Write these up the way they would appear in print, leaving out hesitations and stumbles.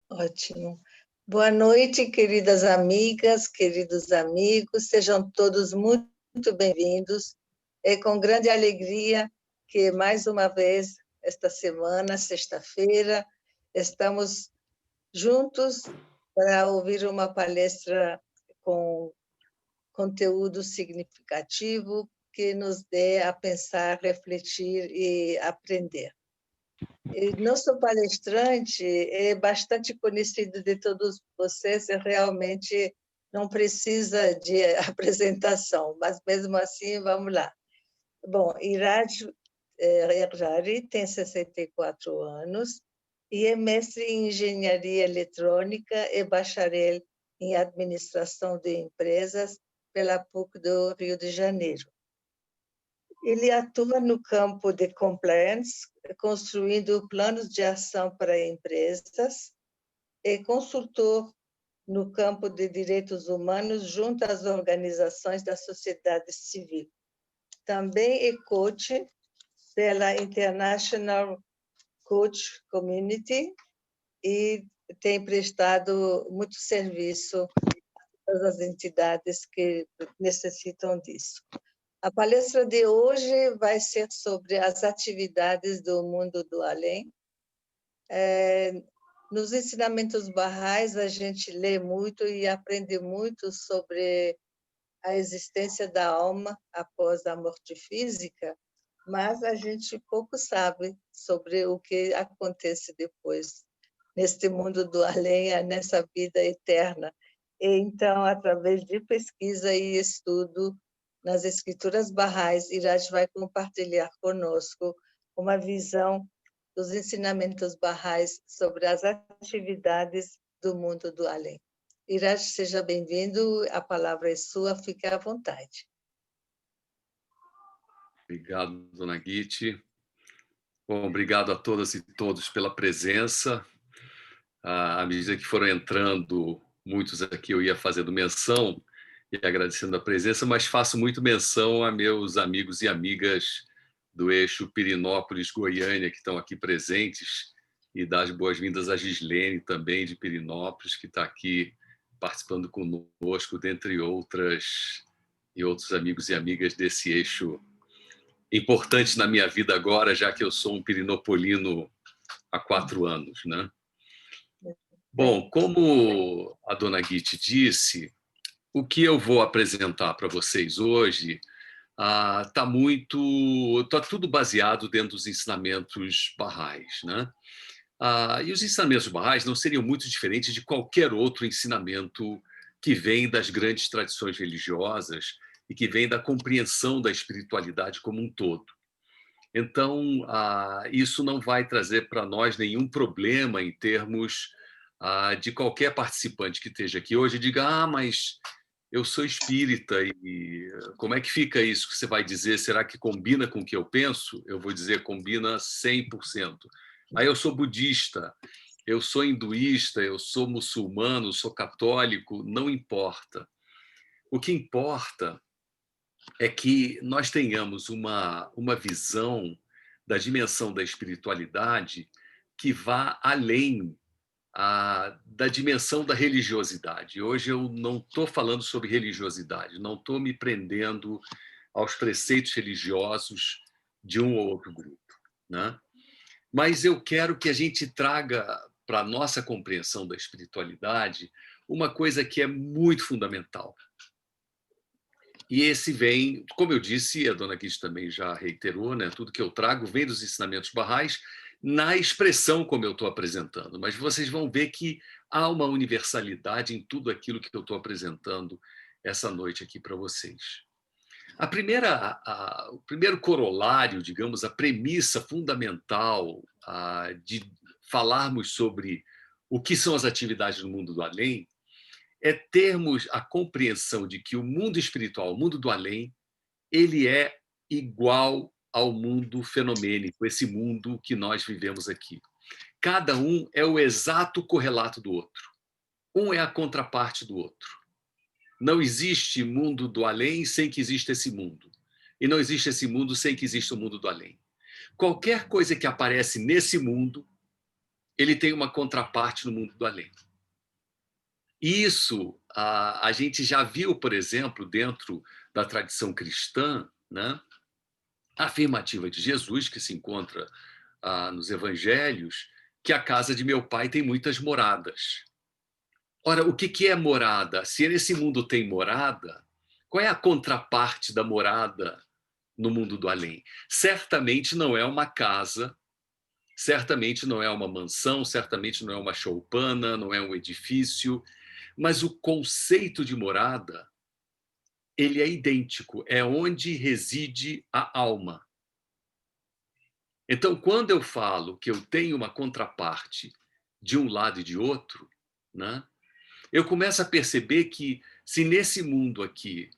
Ótimo. Boa noite, queridas amigas, queridos amigos, sejam todos muito bem-vindos. É com grande alegria que, mais uma vez, esta semana, sexta-feira, estamos juntos para ouvir uma palestra com conteúdo significativo que nos dê a pensar, refletir e aprender. Nosso palestrante é bastante conhecido de todos vocês, e realmente não precisa de apresentação, mas mesmo assim, vamos lá. Bom, Iraj Erjari tem 64 anos e é mestre em engenharia eletrônica e bacharel em administração de empresas pela PUC do Rio de Janeiro. Ele atua no campo de compliance, construindo planos de ação para empresas, e consultor no campo de direitos humanos junto às organizações da sociedade civil. Também é coach pela International Coach Community e tem prestado muito serviço a todas as entidades que necessitam disso. A palestra de hoje vai ser sobre as atividades do mundo do além. Nos ensinamentos Baha'is, a gente lê muito e aprende muito sobre a existência da alma após a morte física, mas a gente pouco sabe sobre o que acontece depois, neste mundo do além, nessa vida eterna. E, então, através de pesquisa e estudo nas escrituras Baha'is, Iraj vai compartilhar conosco uma visão dos ensinamentos Baha'is sobre as atividades do mundo do além. Iraj, seja bem-vindo, a palavra é sua, fique à vontade. Obrigado, dona Guite. Bom, obrigado a todas e todos pela presença. À medida que foram entrando, muitos aqui eu ia fazendo menção e agradecendo a presença, mas faço muito menção a meus amigos e amigas do eixo Pirinópolis-Goiânia, que estão aqui presentes, e dar as boas-vindas a Gislene, também de Pirinópolis, que está aqui participando conosco, dentre outros amigos e amigas desse eixo importante na minha vida agora, já que eu sou um pirinopolino há 4 anos, né? Bom, como a dona Guite disse, o que eu vou apresentar para vocês hoje tá tudo baseado dentro dos ensinamentos Baha'is, né? E os ensinamentos Baha'is não seriam muito diferentes de qualquer outro ensinamento que vem das grandes tradições religiosas e que vem da compreensão da espiritualidade como um todo. Então, isso não vai trazer para nós nenhum problema em termos de qualquer participante que esteja aqui hoje diga: mas eu sou espírita e como é que fica isso que você vai dizer? Será que combina com o que eu penso? Eu vou dizer: combina 100%. Aí eu sou budista, eu sou hinduísta, eu sou muçulmano, sou católico, não importa. O que importa é que nós tenhamos uma visão da dimensão da espiritualidade que vá além da dimensão da religiosidade. Hoje eu não estou falando sobre religiosidade, não estou me prendendo aos preceitos religiosos de um ou outro grupo, né? Mas eu quero que a gente traga para a nossa compreensão da espiritualidade uma coisa que é muito fundamental. E esse vem, como eu disse, a dona Guiche também já reiterou, né? Tudo que eu trago vem dos ensinamentos Baha'is na expressão como eu estou apresentando. Mas vocês vão ver que há uma universalidade em tudo aquilo que eu estou apresentando essa noite aqui para vocês. O primeiro corolário, digamos, a premissa fundamental de falarmos sobre o que são as atividades no mundo do além é termos a compreensão de que o mundo espiritual, o mundo do além, ele é igual ao mundo fenomênico, esse mundo que nós vivemos aqui. Cada um é o exato correlato do outro. Um é a contraparte do outro. Não existe mundo do além sem que exista esse mundo. E não existe esse mundo sem que exista o mundo do além. Qualquer coisa que aparece nesse mundo ele tem uma contraparte no mundo do além. Isso a gente já viu, por exemplo, dentro da tradição cristã, né? A afirmativa de Jesus, que se encontra nos evangelhos, que a casa de meu pai tem muitas moradas. Ora, o que é morada? Se nesse mundo tem morada, qual é a contraparte da morada no mundo do além? Certamente não é uma casa, certamente não é uma mansão, certamente não é uma choupana, não é um edifício, mas o conceito de morada, ele é idêntico, é onde reside a alma. Então, quando eu falo que eu tenho uma contraparte de um lado e de outro, né, eu começo a perceber que se nesse mundo aqui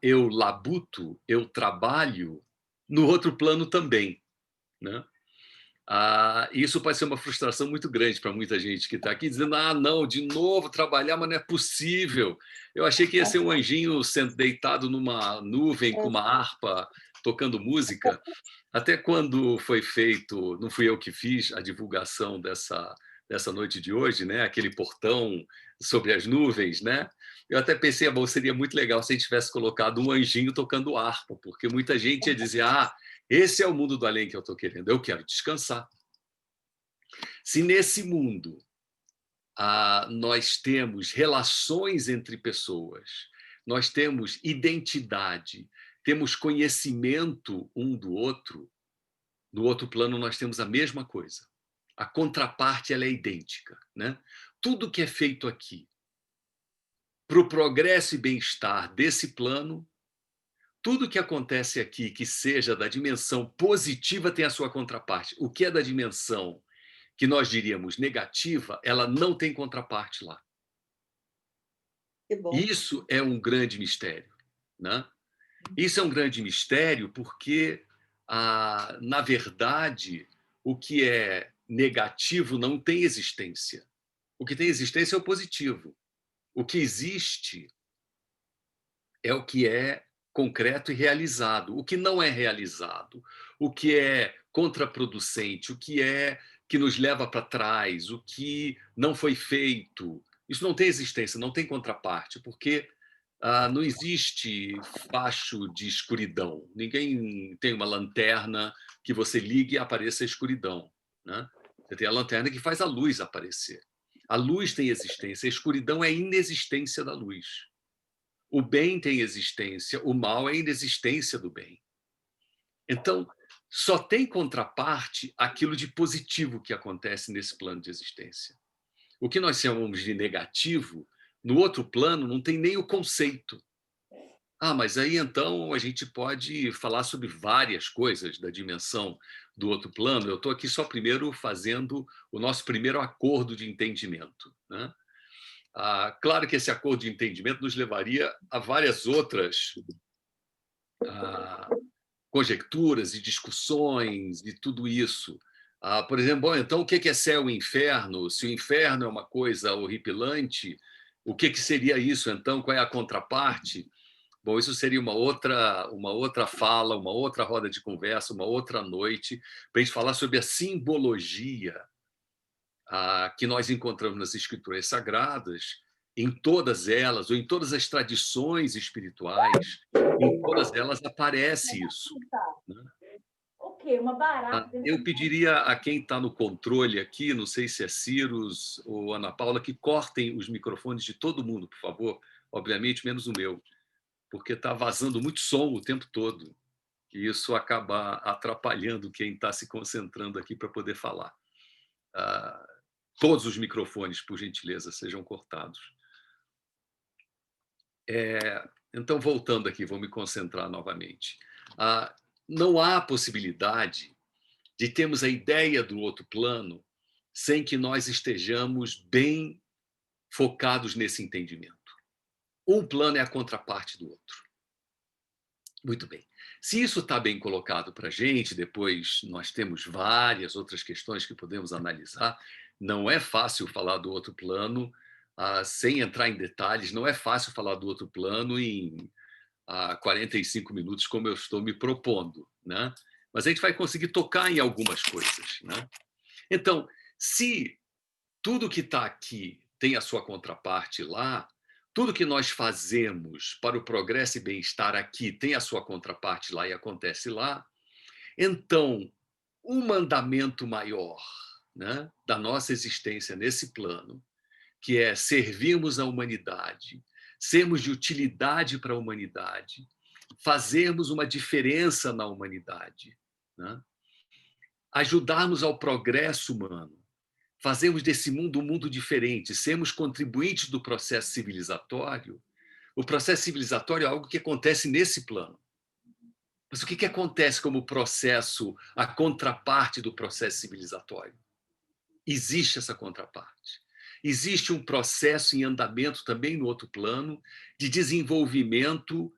eu labuto, eu trabalho, no outro plano também, né? Isso pode ser uma frustração muito grande para muita gente que está aqui dizendo: não, de novo trabalhar, mas não é possível. Eu achei que ia ser um anjinho deitado numa nuvem com uma harpa tocando música. Até quando foi feito, não fui eu que fiz a divulgação dessa noite de hoje, né? Aquele portão sobre as nuvens, né? Eu até pensei, bom, seria muito legal se a gente tivesse colocado um anjinho tocando harpa, porque muita gente ia dizer: esse é o mundo do além que eu estou querendo, eu quero descansar. Se nesse mundo nós temos relações entre pessoas, nós temos identidade, temos conhecimento um do outro, no outro plano nós temos a mesma coisa. A contraparte ela é idêntica, né? Tudo que é feito aqui para o progresso e bem-estar desse plano, tudo que acontece aqui que seja da dimensão positiva tem a sua contraparte. O que é da dimensão que nós diríamos negativa, ela não tem contraparte lá. Que bom. Isso é um grande mistério, né? Isso é um grande mistério porque, na verdade, o que é negativo não tem existência. O que tem existência é o positivo. O que existe é o que é concreto e realizado. O que não é realizado, o que é contraproducente, o que nos leva para trás, o que não foi feito, isso não tem existência, não tem contraparte, porque não existe facho de escuridão. Ninguém tem uma lanterna que você ligue e apareça a escuridão, né? Você tem a lanterna que faz a luz aparecer. A luz tem existência, a escuridão é a inexistência da luz. O bem tem existência, o mal é a inexistência do bem. Então, só tem contraparte aquilo de positivo que acontece nesse plano de existência. O que nós chamamos de negativo, no outro plano, não tem nem o conceito. Mas aí então a gente pode falar sobre várias coisas da dimensão do outro plano. Eu estou aqui só primeiro fazendo o nosso primeiro acordo de entendimento, né? Claro que esse acordo de entendimento nos levaria a várias outras conjecturas e discussões e tudo isso. Por exemplo, bom, então o que é céu e inferno? Se o inferno é uma coisa horripilante, o que seria isso então? Qual é a contraparte? Bom, isso seria uma outra fala, uma outra roda de conversa, uma outra noite, para a gente falar sobre a simbologia que nós encontramos nas escrituras sagradas, em todas elas, ou em todas as tradições espirituais, em todas elas aparece isso, né? Ok, uma barata. Eu pediria a quem está no controle aqui, não sei se é Ciros ou Ana Paula, que cortem os microfones de todo mundo, por favor, obviamente, menos o meu, porque está vazando muito som o tempo todo, e isso acaba atrapalhando quem está se concentrando aqui para poder falar. Todos os microfones, por gentileza, sejam cortados. Então, voltando aqui, vou me concentrar novamente. Não há possibilidade de termos a ideia do outro plano sem que nós estejamos bem focados nesse entendimento. Um plano é a contraparte do outro. Muito bem. Se isso está bem colocado para a gente, depois nós temos várias outras questões que podemos analisar. Não é fácil falar do outro plano sem entrar em detalhes, não é fácil falar do outro plano em 45 minutos, como eu estou me propondo, né? Mas a gente vai conseguir tocar em algumas coisas, né? Então, Se tudo que está aqui tem a sua contraparte lá, tudo que nós fazemos para o progresso e bem-estar aqui tem a sua contraparte lá e acontece lá, então, um mandamento maior, né, da nossa existência nesse plano, que é servirmos a humanidade, sermos de utilidade para a humanidade, fazermos uma diferença na humanidade, né, ajudarmos ao progresso humano, fazermos desse mundo um mundo diferente, sermos contribuintes do processo civilizatório. O processo civilizatório é algo que acontece nesse plano. Mas o que acontece como processo, a contraparte do processo civilizatório? Existe essa contraparte. Existe um processo em andamento também no outro plano de desenvolvimento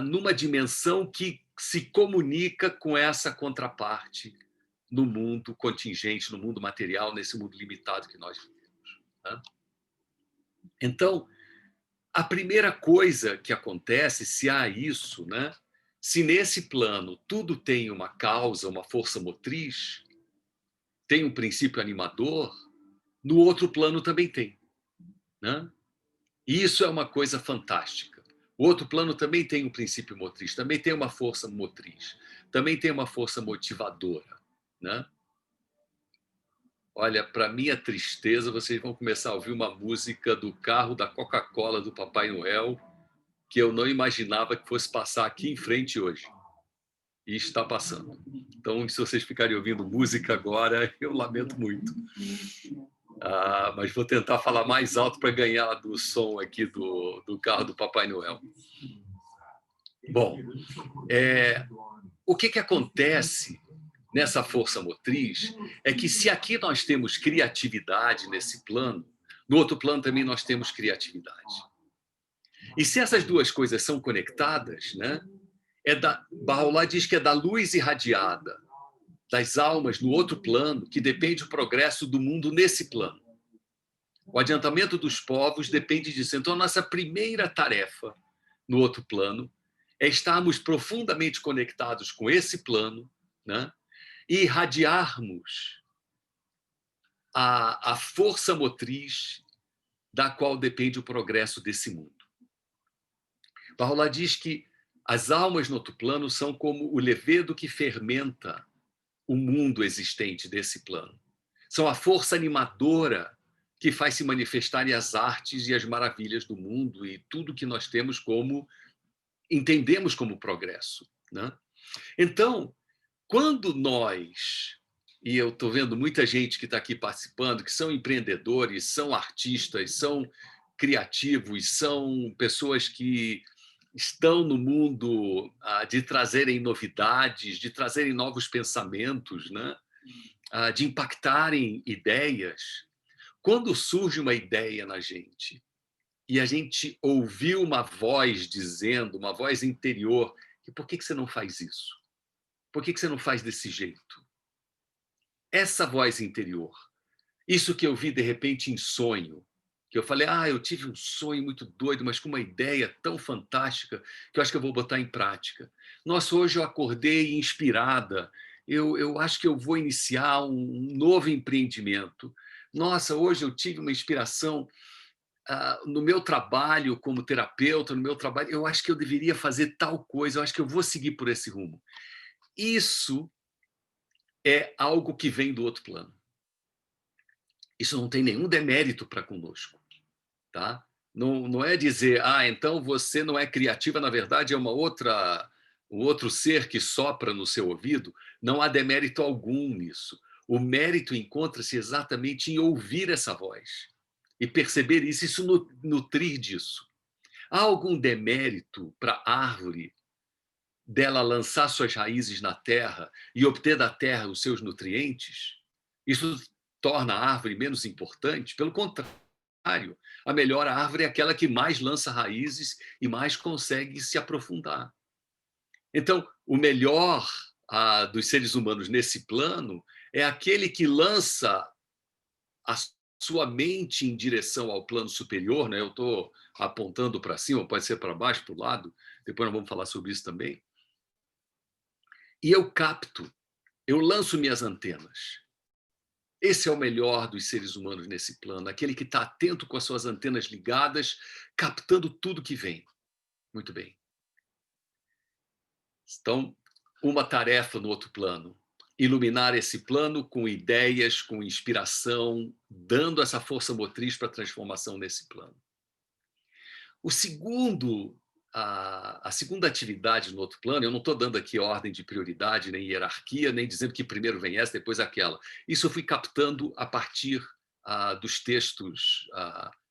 numa dimensão que se comunica com essa contraparte no mundo contingente, no mundo material, nesse mundo limitado que nós vivemos. Né? Então, a primeira coisa que acontece, se há isso, né? Se nesse plano tudo tem uma causa, uma força motriz, tem um princípio animador, no outro plano também tem. Né? E isso é uma coisa fantástica. O outro plano também tem um princípio motriz, também tem uma força motriz, também tem uma força motivadora. Né? Olha, para minha tristeza, vocês vão começar a ouvir uma música do carro da Coca-Cola do Papai Noel, que eu não imaginava que fosse passar aqui em frente hoje. E está passando. Então, se vocês ficarem ouvindo música agora, eu lamento muito. Mas vou tentar falar mais alto para ganhar do som aqui do carro do Papai Noel. Bom, o que acontece nessa força motriz é que se aqui nós temos criatividade nesse plano, no outro plano também nós temos criatividade. E se essas duas coisas são conectadas, né, Baha'u'lláh diz que é da luz irradiada das almas no outro plano que depende o progresso do mundo nesse plano. O adiantamento dos povos depende disso. Então, a nossa primeira tarefa no outro plano é estarmos profundamente conectados com esse plano, né, e irradiarmos a força motriz da qual depende o progresso desse mundo. Baha'u'lláh diz que as almas no outro plano são como o levedo que fermenta o mundo existente desse plano. São a força animadora que faz se manifestarem as artes e as maravilhas do mundo e tudo que nós temos como entendemos como progresso. Né? Então, quando nós, e eu estou vendo muita gente que está aqui participando, que são empreendedores, são artistas, são criativos, são pessoas que estão no mundo de trazerem novidades, de trazerem novos pensamentos, né? De impactarem ideias. Quando surge uma ideia na gente e a gente ouviu uma voz dizendo, uma voz interior, por que você não faz isso? Por que você não faz desse jeito? Essa voz interior, isso que eu vi de repente em sonho, que eu falei, eu tive um sonho muito doido, mas com uma ideia tão fantástica que eu acho que eu vou botar em prática. Nossa, hoje eu acordei inspirada, eu acho que eu vou iniciar um novo empreendimento. Nossa, hoje eu tive uma inspiração no meu trabalho como terapeuta, no meu trabalho, eu acho que eu deveria fazer tal coisa, eu acho que eu vou seguir por esse rumo. Isso é algo que vem do outro plano. Isso não tem nenhum demérito para conosco. Tá? Não é dizer, então você não é criativa, na verdade é um outro ser que sopra no seu ouvido. Não há demérito algum nisso. O mérito encontra-se exatamente em ouvir essa voz e perceber isso nutrir disso. Há algum demérito para a árvore dela lançar suas raízes na terra e obter da terra os seus nutrientes? Isso torna a árvore menos importante? Pelo contrário, a melhor árvore é aquela que mais lança raízes e mais consegue se aprofundar. Então, o melhor dos seres humanos nesse plano é aquele que lança a sua mente em direção ao plano superior, né? Eu estou apontando para cima, pode ser para baixo, para o lado, depois nós vamos falar sobre isso também. E eu capto, eu lanço minhas antenas. Esse é o melhor dos seres humanos nesse plano, aquele que está atento com as suas antenas ligadas, captando tudo que vem. Muito bem. Então, uma tarefa no outro plano. Iluminar esse plano com ideias, com inspiração, dando essa força motriz para a transformação nesse plano. A segunda atividade no outro plano, eu não estou dando aqui ordem de prioridade, nem hierarquia, nem dizendo que primeiro vem essa, depois aquela. Isso eu fui captando a partir dos textos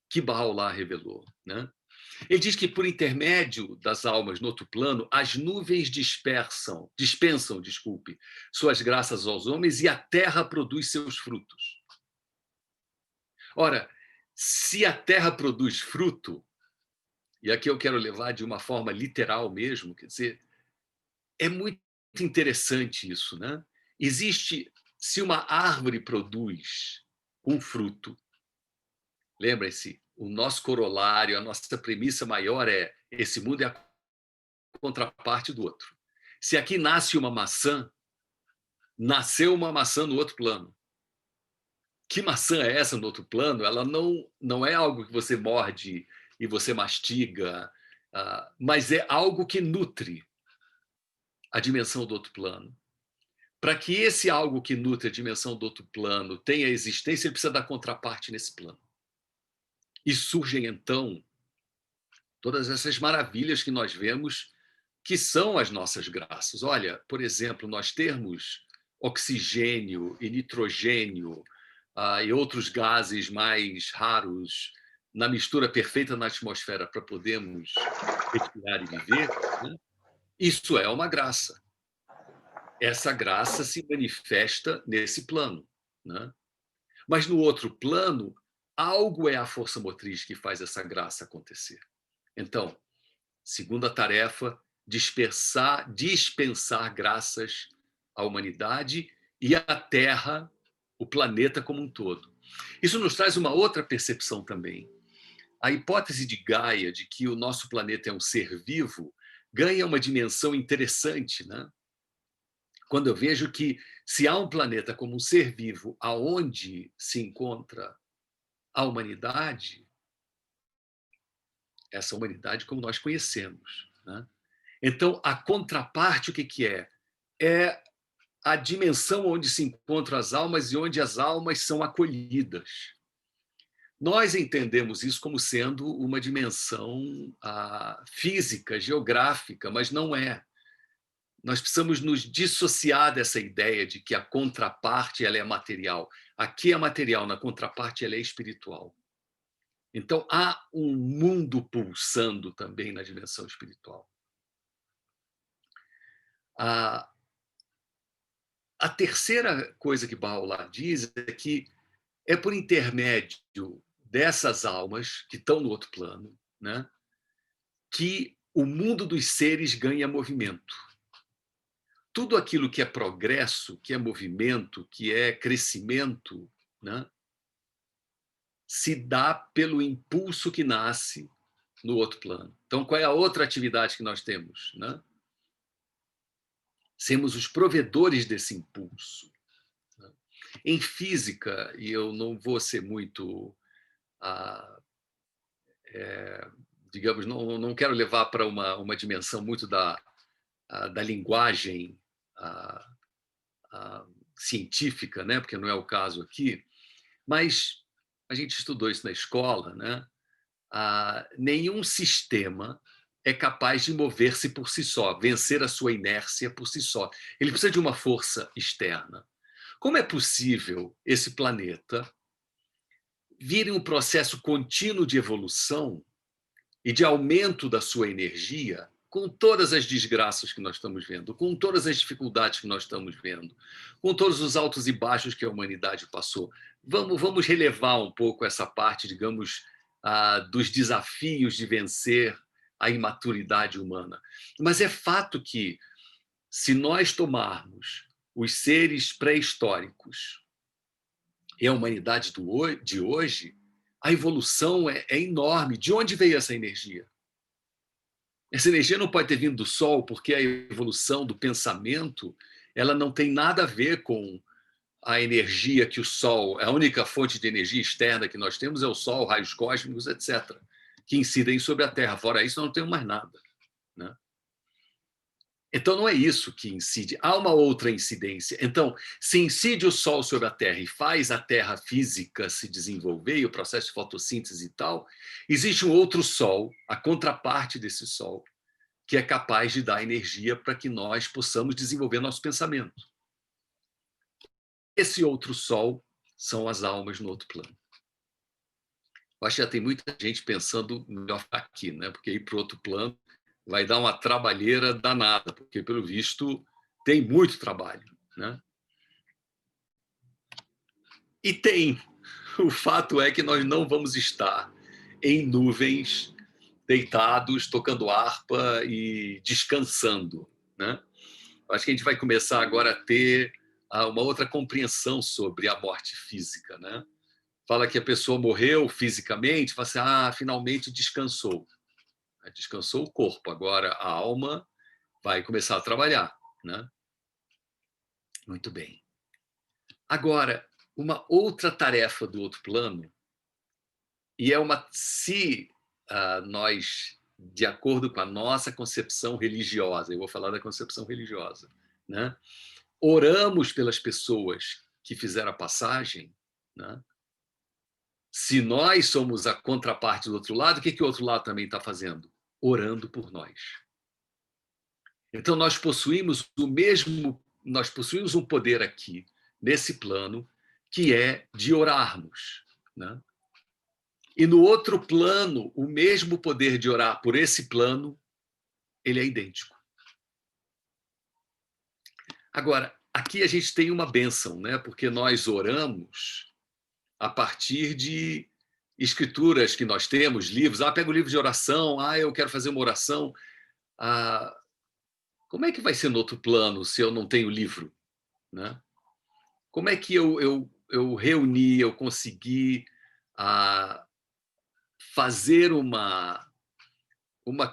que Bahá'u'lláh revelou, né? Ele diz que, por intermédio das almas no outro plano, as nuvens dispensam suas graças aos homens e a terra produz seus frutos. Ora, se a terra produz fruto, e aqui eu quero levar de uma forma literal mesmo, quer dizer, é muito interessante isso, né? Se uma árvore produz um fruto, lembrem-se, o nosso corolário, a nossa premissa maior é: esse mundo é a contraparte do outro. Se aqui nasce uma maçã, nasceu uma maçã no outro plano. Que maçã é essa no outro plano? Ela não é algo que você morde e você mastiga, mas é algo que nutre a dimensão do outro plano. Para que esse algo que nutre a dimensão do outro plano tenha existência, ele precisa da contraparte nesse plano. E surgem, então, todas essas maravilhas que nós vemos, que são as nossas graças. Olha, por exemplo, nós termos oxigênio e nitrogênio e outros gases mais raros na mistura perfeita na atmosfera para podermos respirar e viver, né? Isso é uma graça. Essa graça se manifesta nesse plano, né? Mas no outro plano, algo é a força motriz que faz essa graça acontecer. Então, segunda tarefa, dispensar graças à humanidade e à Terra, o planeta como um todo. Isso nos traz uma outra percepção também. A hipótese de Gaia de que o nosso planeta é um ser vivo ganha uma dimensão interessante, né? Quando eu vejo que, se há um planeta como um ser vivo aonde se encontra a humanidade, essa humanidade como nós conhecemos, né? Então, a contraparte, o que é? É a dimensão onde se encontram as almas e onde as almas são acolhidas. Nós entendemos isso como sendo uma dimensão física, geográfica, mas não é. Nós precisamos nos dissociar dessa ideia de que a contraparte ela é material. Aqui é material, na contraparte ela é espiritual. Então, há um mundo pulsando também na dimensão espiritual. A terceira coisa que Bahá'u'lláh diz é que é por intermédio dessas almas que estão no outro plano, né, que o mundo dos seres ganha movimento. Tudo aquilo que é progresso, que é movimento, que é crescimento, né, se dá pelo impulso que nasce no outro plano. Então, qual é a outra atividade que nós temos, né? Sermos os provedores desse impulso. Em física, e eu não vou ser muito, digamos, não quero levar para uma dimensão muito da linguagem científica, né? Porque não é o caso aqui, mas a gente estudou isso na escola, né? Nenhum sistema é capaz de mover-se por si só, vencer a sua inércia por si só. Ele precisa de uma força externa. Como é possível esse planeta vir em um processo contínuo de evolução e de aumento da sua energia, com todas as desgraças que nós estamos vendo, com todas as dificuldades que nós estamos vendo, com todos os altos e baixos que a humanidade passou? Vamos relevar um pouco essa parte, digamos, dos desafios de vencer a imaturidade humana. Mas é fato que, se nós tomarmos os seres pré-históricos e a humanidade de hoje, a evolução é enorme. De onde veio essa energia? Essa energia não pode ter vindo do Sol, porque a evolução do pensamento ela não tem nada a ver com a energia que o Sol, a única fonte de energia externa que nós temos é o Sol, raios cósmicos, etc., que incidem sobre a Terra. Fora isso, nós não temos mais nada, né? Então, não é isso que incide. Há uma outra incidência. Então, se incide o Sol sobre a Terra e faz a Terra física se desenvolver, e o processo de fotossíntese e tal, existe um outro Sol, a contraparte desse Sol, que é capaz de dar energia para que nós possamos desenvolver nosso pensamento. Esse outro Sol são as almas no outro plano. Eu acho que já tem muita gente pensando melhor aqui, né? Porque ir para o outro plano vai dar uma trabalheira danada, porque, pelo visto, tem muito trabalho, né? E tem. O fato é que nós não vamos estar em nuvens, deitados, tocando harpa e descansando, né? Acho que a gente vai começar agora a ter uma outra compreensão sobre a morte física, né? Fala que a pessoa morreu fisicamente, fala assim, finalmente descansou. Descansou o corpo, agora a alma vai começar a trabalhar, né? Muito bem. Agora, uma outra tarefa do outro plano, e se nós, de acordo com a nossa concepção religiosa, eu vou falar da concepção religiosa, né? Oramos pelas pessoas que fizeram a passagem, né? Se nós somos a contraparte do outro lado, o que o outro lado também está fazendo? Orando por nós. Então, nós possuímos um poder aqui, nesse plano, que é de orarmos, né? E no outro plano, o mesmo poder de orar por esse plano, ele é idêntico. Agora, aqui a gente tem uma bênção, né? Porque nós oramos a partir de escrituras que nós temos, livros. Pega o livro de oração, eu quero fazer uma oração. Como é que vai ser no outro plano se eu não tenho livro, né? Como é que eu reuni, eu consegui fazer uma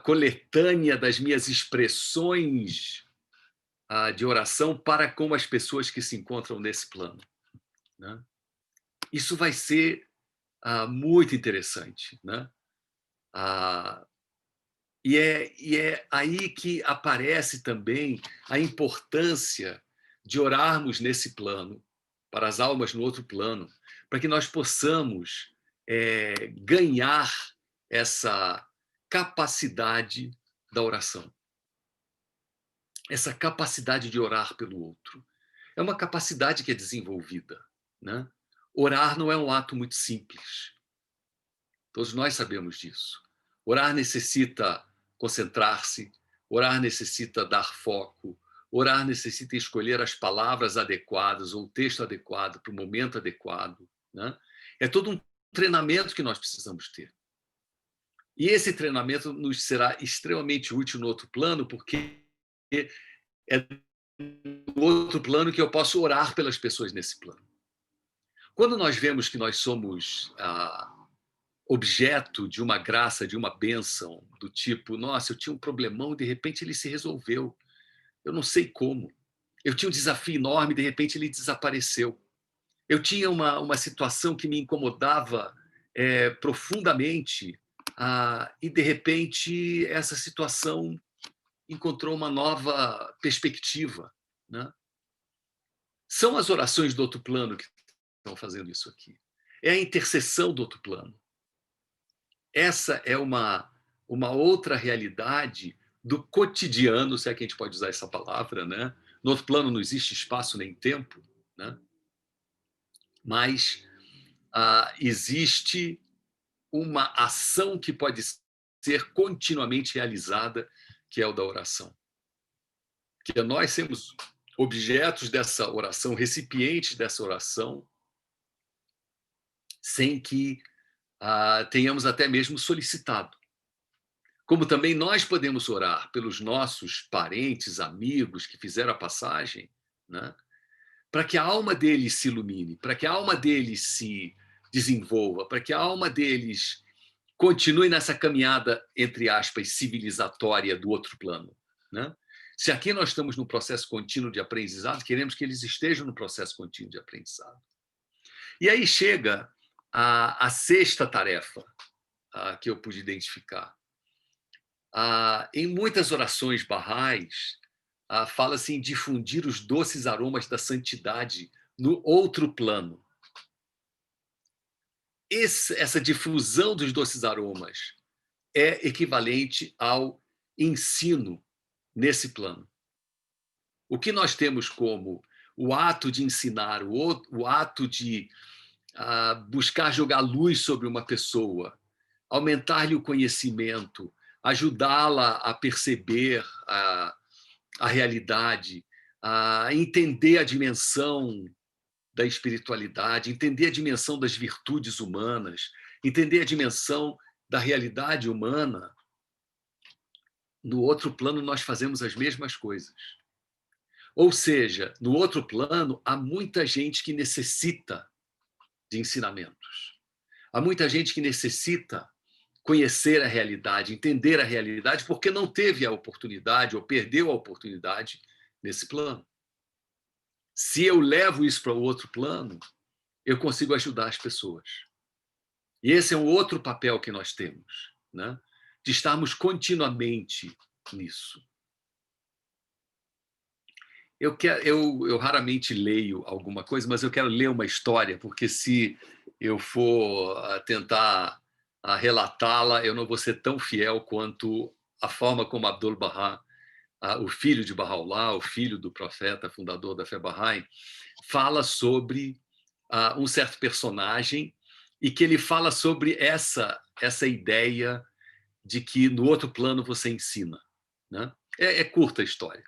coletânea das minhas expressões de oração para com as pessoas que se encontram nesse plano, né? Isso vai ser muito interessante, né? E é aí que aparece também a importância de orarmos nesse plano, para as almas no outro plano, para que nós possamos ganhar essa capacidade da oração, essa capacidade de orar pelo outro. É uma capacidade que é desenvolvida, né? Orar não é um ato muito simples. Todos nós sabemos disso. Orar necessita concentrar-se, orar necessita dar foco, orar necessita escolher as palavras adequadas ou o texto adequado para o momento adequado, né? É todo um treinamento que nós precisamos ter. E esse treinamento nos será extremamente útil no outro plano, porque é no outro plano que eu posso orar pelas pessoas nesse plano. Quando nós vemos que nós somos objeto de uma graça, de uma bênção, do tipo, nossa, eu tinha um problemão e de repente ele se resolveu. Eu não sei como. Eu tinha um desafio enorme e de repente ele desapareceu. Eu tinha uma situação que me incomodava profundamente e de repente essa situação encontrou uma nova perspectiva, né? São as orações do outro plano que estão fazendo isso aqui. É a intercessão do outro plano. Essa é uma outra realidade do cotidiano, se é que a gente pode usar essa palavra, né? No outro plano não existe espaço nem tempo, né? Mas existe uma ação que pode ser continuamente realizada, que é o da oração. Que nós somos objetos dessa oração, recipientes dessa oração, sem que tenhamos até mesmo solicitado. Como também nós podemos orar pelos nossos parentes, amigos que fizeram a passagem, né? Para que a alma deles se ilumine, para que a alma deles se desenvolva, para que a alma deles continue nessa caminhada, entre aspas, civilizatória do outro plano, né? Se aqui nós estamos no processo contínuo de aprendizado, queremos que eles estejam no processo contínuo de aprendizado. E aí chega a sexta tarefa que eu pude identificar. Em muitas orações barrais, fala-se em difundir os doces aromas da santidade no outro plano. Essa difusão dos doces aromas é equivalente ao ensino nesse plano. O que nós temos como o ato de ensinar, o ato de buscar jogar luz sobre uma pessoa, aumentar-lhe o conhecimento, ajudá-la a perceber a realidade, a entender a dimensão da espiritualidade, entender a dimensão das virtudes humanas, entender a dimensão da realidade humana. No outro plano, nós fazemos as mesmas coisas. Ou seja, no outro plano, há muita gente que necessita de ensinamentos. Há muita gente que necessita conhecer a realidade, entender a realidade, porque não teve a oportunidade ou perdeu a oportunidade nesse plano. Se eu levo isso para o outro plano, eu consigo ajudar as pessoas. E esse é um outro papel que nós temos, né? De estarmos continuamente nisso. Eu raramente leio alguma coisa, mas eu quero ler uma história, porque se eu for tentar relatá-la, eu não vou ser tão fiel quanto a forma como Abdu'l-Bahá, o filho de Bahá'u'lláh, o filho do profeta, fundador da fé Bahá'í, fala sobre um certo personagem e que ele fala sobre essa ideia de que no outro plano você ensina, né? É curta a história.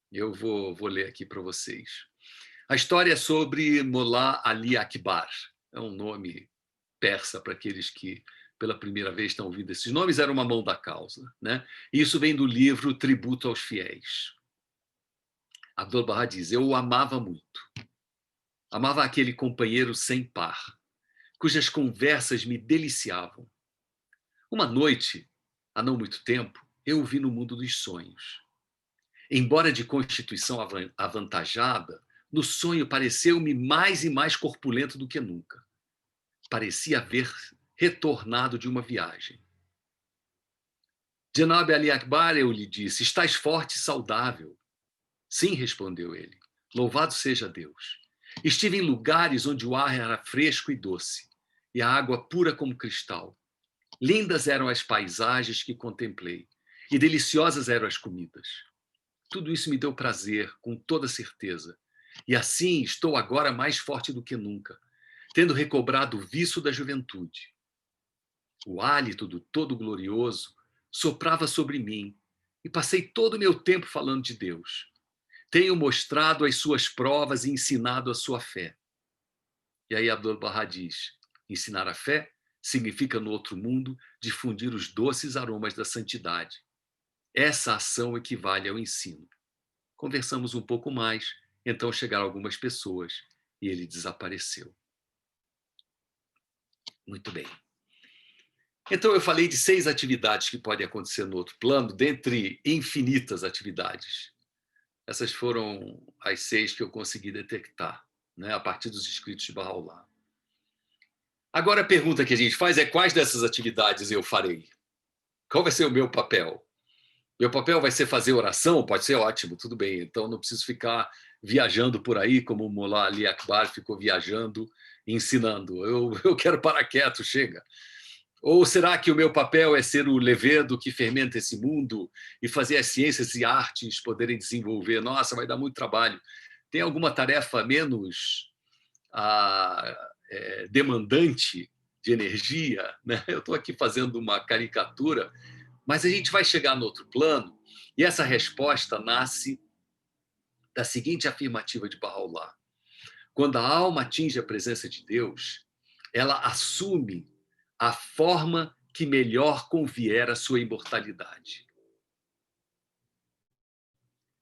Eu vou ler aqui para vocês. A história é sobre Mullah Ali Akbar. É um nome persa para aqueles que pela primeira vez estão ouvindo esses nomes. Era uma mão da causa, né? E isso vem do livro Tributo aos Fiéis. Abdu'l-Bahá diz: eu o amava muito. Amava aquele companheiro sem par, cujas conversas me deliciavam. Uma noite, há não muito tempo, eu o vi no mundo dos sonhos. Embora de constituição avantajada, no sonho pareceu-me mais e mais corpulento do que nunca. Parecia haver retornado de uma viagem. Janab Ali Akbar, eu lhe disse, estás forte e saudável. Sim, respondeu ele. Louvado seja Deus. Estive em lugares onde o ar era fresco e doce, e a água pura como cristal. Lindas eram as paisagens que contemplei, e deliciosas eram as comidas. Tudo isso me deu prazer, com toda certeza. E assim estou agora mais forte do que nunca, tendo recobrado o viço da juventude. O hálito do Todo-Glorioso soprava sobre mim e passei todo o meu tempo falando de Deus. Tenho mostrado as suas provas e ensinado a sua fé. E aí Abdu'l-Bahá diz, ensinar a fé significa no outro mundo difundir os doces aromas da santidade. Essa ação equivale ao ensino. Conversamos um pouco mais, então chegaram algumas pessoas e ele desapareceu. Muito bem. Então eu falei de 6 atividades que podem acontecer no outro plano, dentre infinitas atividades. Essas foram as 6 que eu consegui detectar, né, a partir dos escritos de Bahá'u'lláh. Agora a pergunta que a gente faz é quais dessas atividades eu farei? Qual vai ser o meu papel? Meu papel vai ser fazer oração? Pode ser ótimo, tudo bem. Então não preciso ficar viajando por aí, como o Mullah Ali Akbar ficou viajando, ensinando. Eu quero parar quieto, chega. Ou será que o meu papel é ser o levedo que fermenta esse mundo e fazer as ciências e artes poderem desenvolver? Nossa, vai dar muito trabalho. Tem alguma tarefa menos demandante de energia, né? Eu estou aqui fazendo uma caricatura, mas a gente vai chegar no outro plano e essa resposta nasce da seguinte afirmativa de Bahá'u'lláh. Quando a alma atinge a presença de Deus, ela assume a forma que melhor convier à sua imortalidade.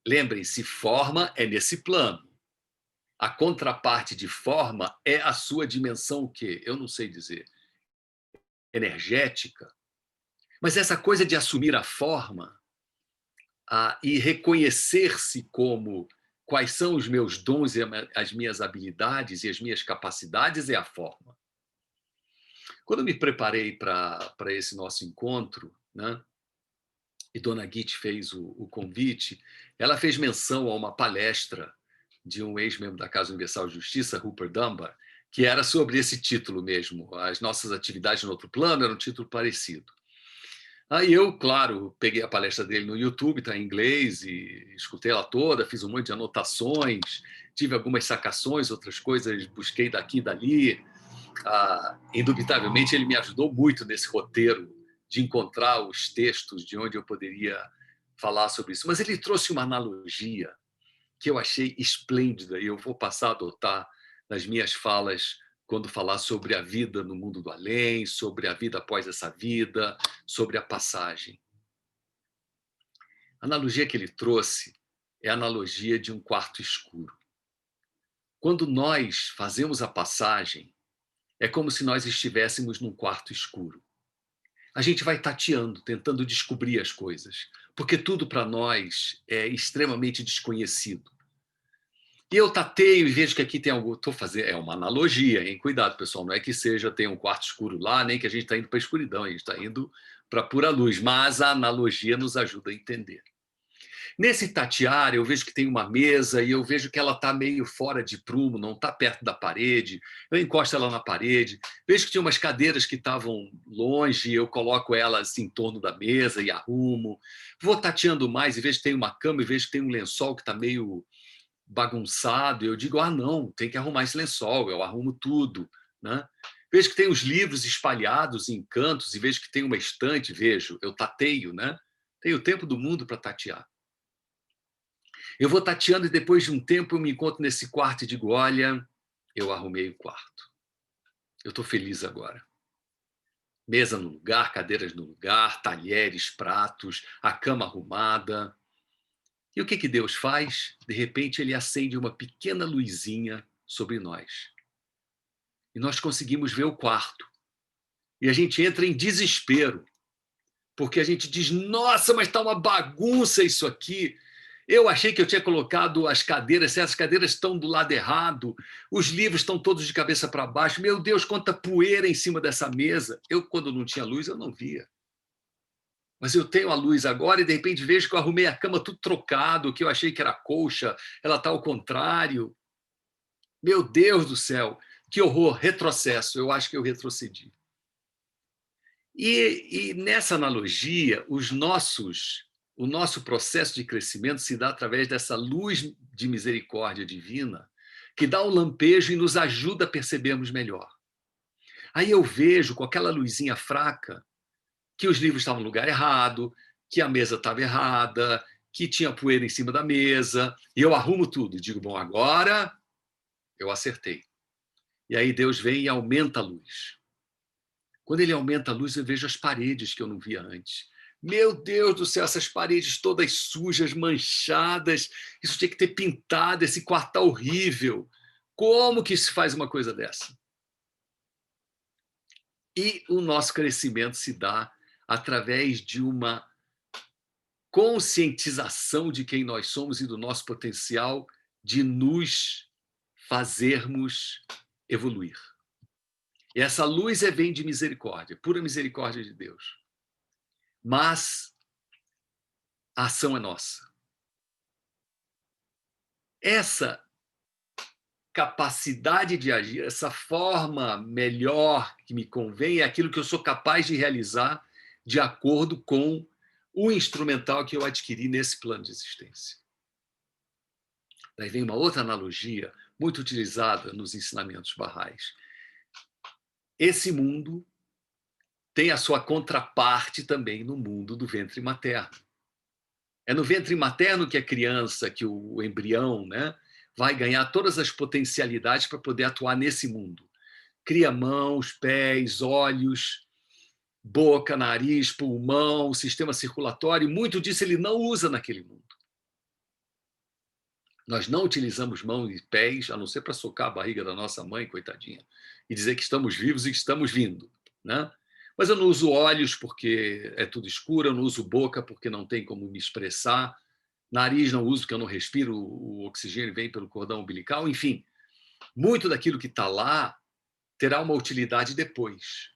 Lembrem-se, forma é nesse plano. A contraparte de forma é a sua dimensão o quê? Eu não sei dizer. Energética. Mas essa coisa de assumir a forma e reconhecer-se como quais são os meus dons e as minhas habilidades e as minhas capacidades é a forma. Quando eu me preparei para esse nosso encontro, né, e Dona Guite fez o convite, ela fez menção a uma palestra de um ex-membro da Casa Universal de Justiça, Rupert Dunbar, que era sobre esse título mesmo. As nossas atividades no outro plano era um título parecido. Aí eu, claro, peguei a palestra dele no YouTube, está em inglês, e escutei ela toda, fiz um monte de anotações, tive algumas sacações, outras coisas, busquei daqui e dali. Indubitavelmente, ele me ajudou muito nesse roteiro de encontrar os textos de onde eu poderia falar sobre isso. Mas ele trouxe uma analogia que eu achei esplêndida e eu vou passar a adotar nas minhas falas quando falar sobre a vida no mundo do além, sobre a vida após essa vida, sobre a passagem. A analogia que ele trouxe é a analogia de um quarto escuro. Quando nós fazemos a passagem, é como se nós estivéssemos num quarto escuro. A gente vai tateando, tentando descobrir as coisas, porque tudo para nós é extremamente desconhecido. E eu tateio e vejo que aqui tem algo. Estou fazendo. É uma analogia, hein? Cuidado, pessoal. Não é que tem um quarto escuro lá, nem que a gente está indo para a escuridão, a gente está indo para a pura luz. Mas a analogia nos ajuda a entender. Nesse tatear, eu vejo que tem uma mesa e eu vejo que ela está meio fora de prumo, não está perto da parede. Eu encosto ela na parede. Vejo que tinha umas cadeiras que estavam longe, eu coloco elas em torno da mesa e arrumo. Vou tateando mais e vejo que tem uma cama e vejo que tem um lençol que está meio bagunçado, eu digo, não, tem que arrumar esse lençol, eu arrumo tudo, né? Vejo que tem os livros espalhados em cantos e vejo que tem uma estante, eu tateio, né? Tenho o tempo do mundo para tatear. Eu vou tateando e depois de um tempo eu me encontro nesse quarto e digo, olha, eu arrumei o quarto. Eu estou feliz agora. Mesa no lugar, cadeiras no lugar, talheres, pratos, a cama arrumada. E o que Deus faz? De repente, ele acende uma pequena luzinha sobre nós. E nós conseguimos ver o quarto. E a gente entra em desespero, porque a gente diz, nossa, mas está uma bagunça isso aqui. Eu achei que eu tinha colocado as cadeiras, essas cadeiras estão do lado errado, os livros estão todos de cabeça para baixo. Meu Deus, quanta poeira em cima dessa mesa. Eu, quando não tinha luz, eu não via. Mas eu tenho a luz agora e, de repente, vejo que eu arrumei a cama tudo trocado, que eu achei que era colcha, ela está ao contrário. Meu Deus do céu, que horror, retrocesso. Eu acho que eu retrocedi. E nessa analogia, o nosso processo de crescimento se dá através dessa luz de misericórdia divina, que dá um lampejo e nos ajuda a percebermos melhor. Aí eu vejo, com aquela luzinha fraca, que os livros estavam no lugar errado, que a mesa estava errada, que tinha poeira em cima da mesa, e eu arrumo tudo. E digo, bom, agora eu acertei. E aí Deus vem e aumenta a luz. Quando ele aumenta a luz, eu vejo as paredes que eu não via antes. Meu Deus do céu, essas paredes todas sujas, manchadas, isso tinha que ter pintado, esse quarto tá horrível. Como que se faz uma coisa dessa? E o nosso crescimento se dá através de uma conscientização de quem nós somos e do nosso potencial de nos fazermos evoluir. E essa luz vem de misericórdia, pura misericórdia de Deus. Mas a ação é nossa. Essa capacidade de agir, essa forma melhor que me convém, é aquilo que eu sou capaz de realizar de acordo com o instrumental que eu adquiri nesse plano de existência. Daí vem uma outra analogia muito utilizada nos ensinamentos barrais. Esse mundo tem a sua contraparte também no mundo do ventre materno. É no ventre materno que a criança, que o embrião, né, vai ganhar todas as potencialidades para poder atuar nesse mundo. Cria mãos, pés, olhos, boca, nariz, pulmão, sistema circulatório. Muito disso ele não usa naquele mundo. Nós não utilizamos mãos e pés, a não ser para socar a barriga da nossa mãe, coitadinha, e dizer que estamos vivos e que estamos vindo, né? Mas eu não uso olhos porque é tudo escuro, eu não uso boca porque não tem como me expressar, nariz não uso porque eu não respiro, o oxigênio vem pelo cordão umbilical, enfim. Muito daquilo que está lá terá uma utilidade depois.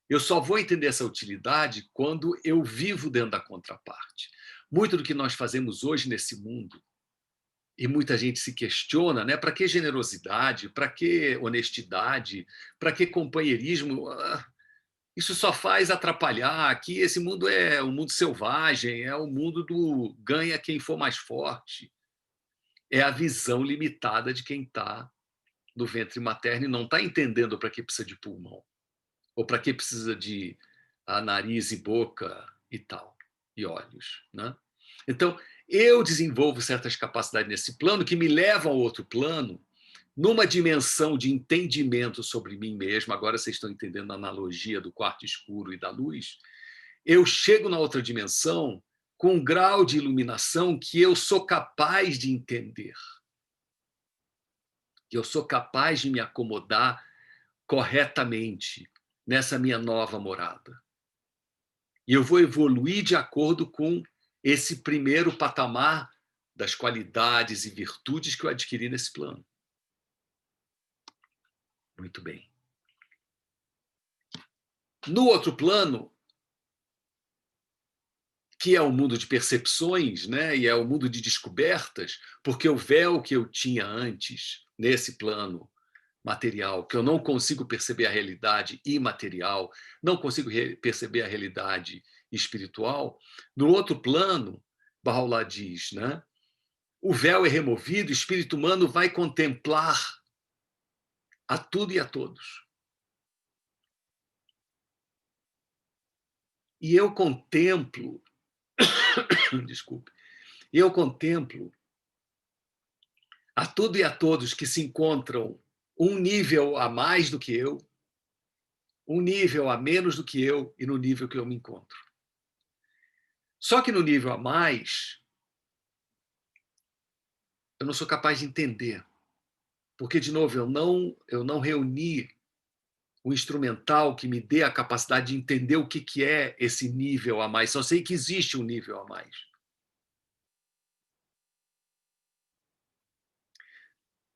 Eu só vou entender essa utilidade quando eu vivo dentro da contraparte. Muito do que nós fazemos hoje nesse mundo, e muita gente se questiona, né? Para que generosidade? Para que honestidade? Para que companheirismo? Isso só faz atrapalhar. Aqui esse mundo é um mundo selvagem, é o mundo do ganha quem for mais forte. É a visão limitada de quem está no ventre materno e não está entendendo para que precisa de pulmão, ou para que precisa de nariz e boca e tal, e olhos, né? Então, eu desenvolvo certas capacidades nesse plano que me levam ao outro plano, numa dimensão de entendimento sobre mim mesmo. Agora vocês estão entendendo a analogia do quarto escuro e da luz. Eu chego na outra dimensão com um grau de iluminação que eu sou capaz de entender, que eu sou capaz de me acomodar corretamente nessa minha nova morada. E eu vou evoluir de acordo com esse primeiro patamar das qualidades e virtudes que eu adquiri nesse plano. Muito bem. No outro plano, que é o mundo de percepções, né? E é o mundo de descobertas, porque o véu que eu tinha antes, nesse plano material, que eu não consigo perceber a realidade imaterial, não consigo perceber a realidade espiritual, no outro plano, Bahá'u'lláh diz, né? O véu é removido, o espírito humano vai contemplar a tudo e a todos. E eu contemplo, desculpe, eu contemplo a tudo e a todos que se encontram um nível a mais do que eu, um nível a menos do que eu e no nível que eu me encontro. Só que no nível a mais, eu não sou capaz de entender. Porque, de novo, eu não reuni o instrumental que me dê a capacidade de entender o que é esse nível a mais. Só sei que existe um nível a mais.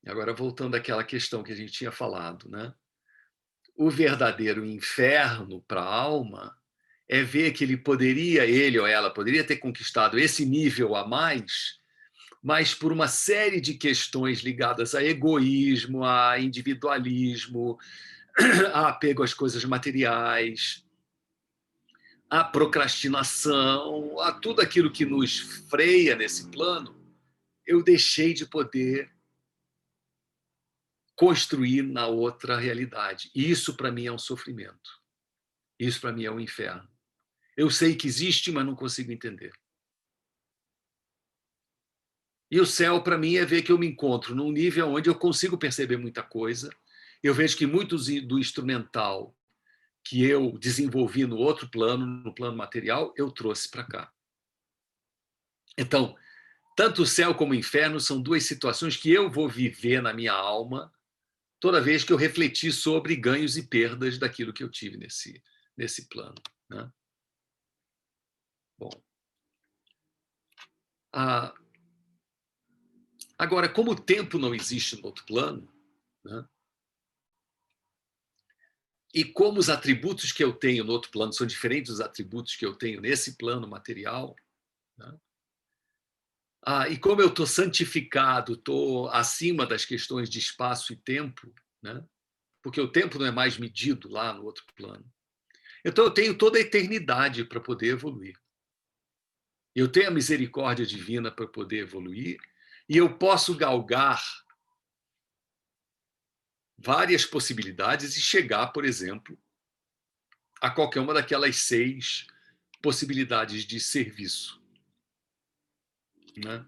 Agora, voltando àquela questão que a gente tinha falado, né? O verdadeiro inferno para a alma é ver que ele ou ela poderia ter conquistado esse nível a mais, mas por uma série de questões ligadas a egoísmo, a individualismo, a apego às coisas materiais, a procrastinação, a tudo aquilo que nos freia nesse plano, eu deixei de poder construir na outra realidade. E isso, para mim, é um sofrimento. Isso, para mim, é um inferno. Eu sei que existe, mas não consigo entender. E o céu, para mim, é ver que eu me encontro num nível onde eu consigo perceber muita coisa. Eu vejo que muito do instrumental que eu desenvolvi no outro plano, no plano material, eu trouxe para cá. Então, tanto o céu como o inferno são duas situações que eu vou viver na minha alma toda vez que eu refletir sobre ganhos e perdas daquilo que eu tive nesse plano, né? Bom. Agora, como o tempo não existe no outro plano, né? E como os atributos que eu tenho no outro plano são diferentes dos atributos que eu tenho nesse plano material, né? E como eu estou santificado, estou acima das questões de espaço e tempo, né? Porque o tempo não é mais medido lá no outro plano. Então eu tenho toda a eternidade para poder evoluir. Eu tenho a misericórdia divina para poder evoluir e eu posso galgar várias possibilidades e chegar, por exemplo, a qualquer uma daquelas 6 possibilidades de serviço, né?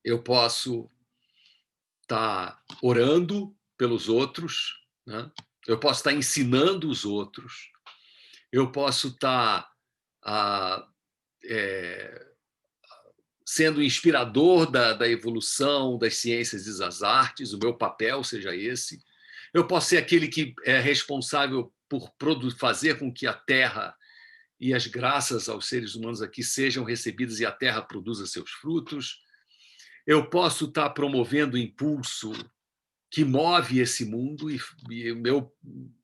Eu posso estar orando pelos outros, né? Eu posso estar ensinando os outros, eu posso estar sendo inspirador da evolução das ciências e das artes, o meu papel seja esse. Eu posso ser aquele que é responsável por fazer com que a Terra e as graças aos seres humanos aqui sejam recebidas e a Terra produza seus frutos. Eu posso estar promovendo o impulso que move esse mundo, e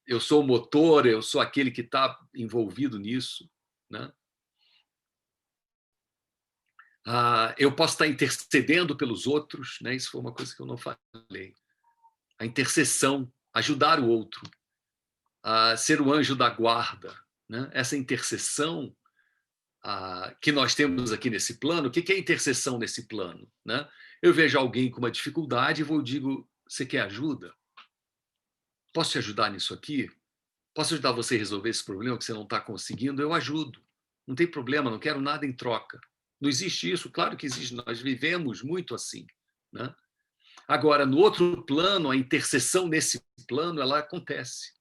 eu sou o motor, eu sou aquele que está envolvido nisso, né? Eu posso estar intercedendo pelos outros, né? Isso foi uma coisa que eu não falei. A intercessão, ajudar o outro, ser o anjo da guarda, né? Essa intercessão que nós temos aqui nesse plano. O que é intercessão nesse plano, né? Eu vejo alguém com uma dificuldade e digo: você quer ajuda? Posso te ajudar nisso aqui? Posso ajudar você a resolver esse problema que você não está conseguindo? Eu ajudo. Não tem problema, não quero nada em troca. Não existe isso? Claro que existe. Nós vivemos muito assim, né? Agora, no outro plano, a intercessão nesse plano, ela acontece.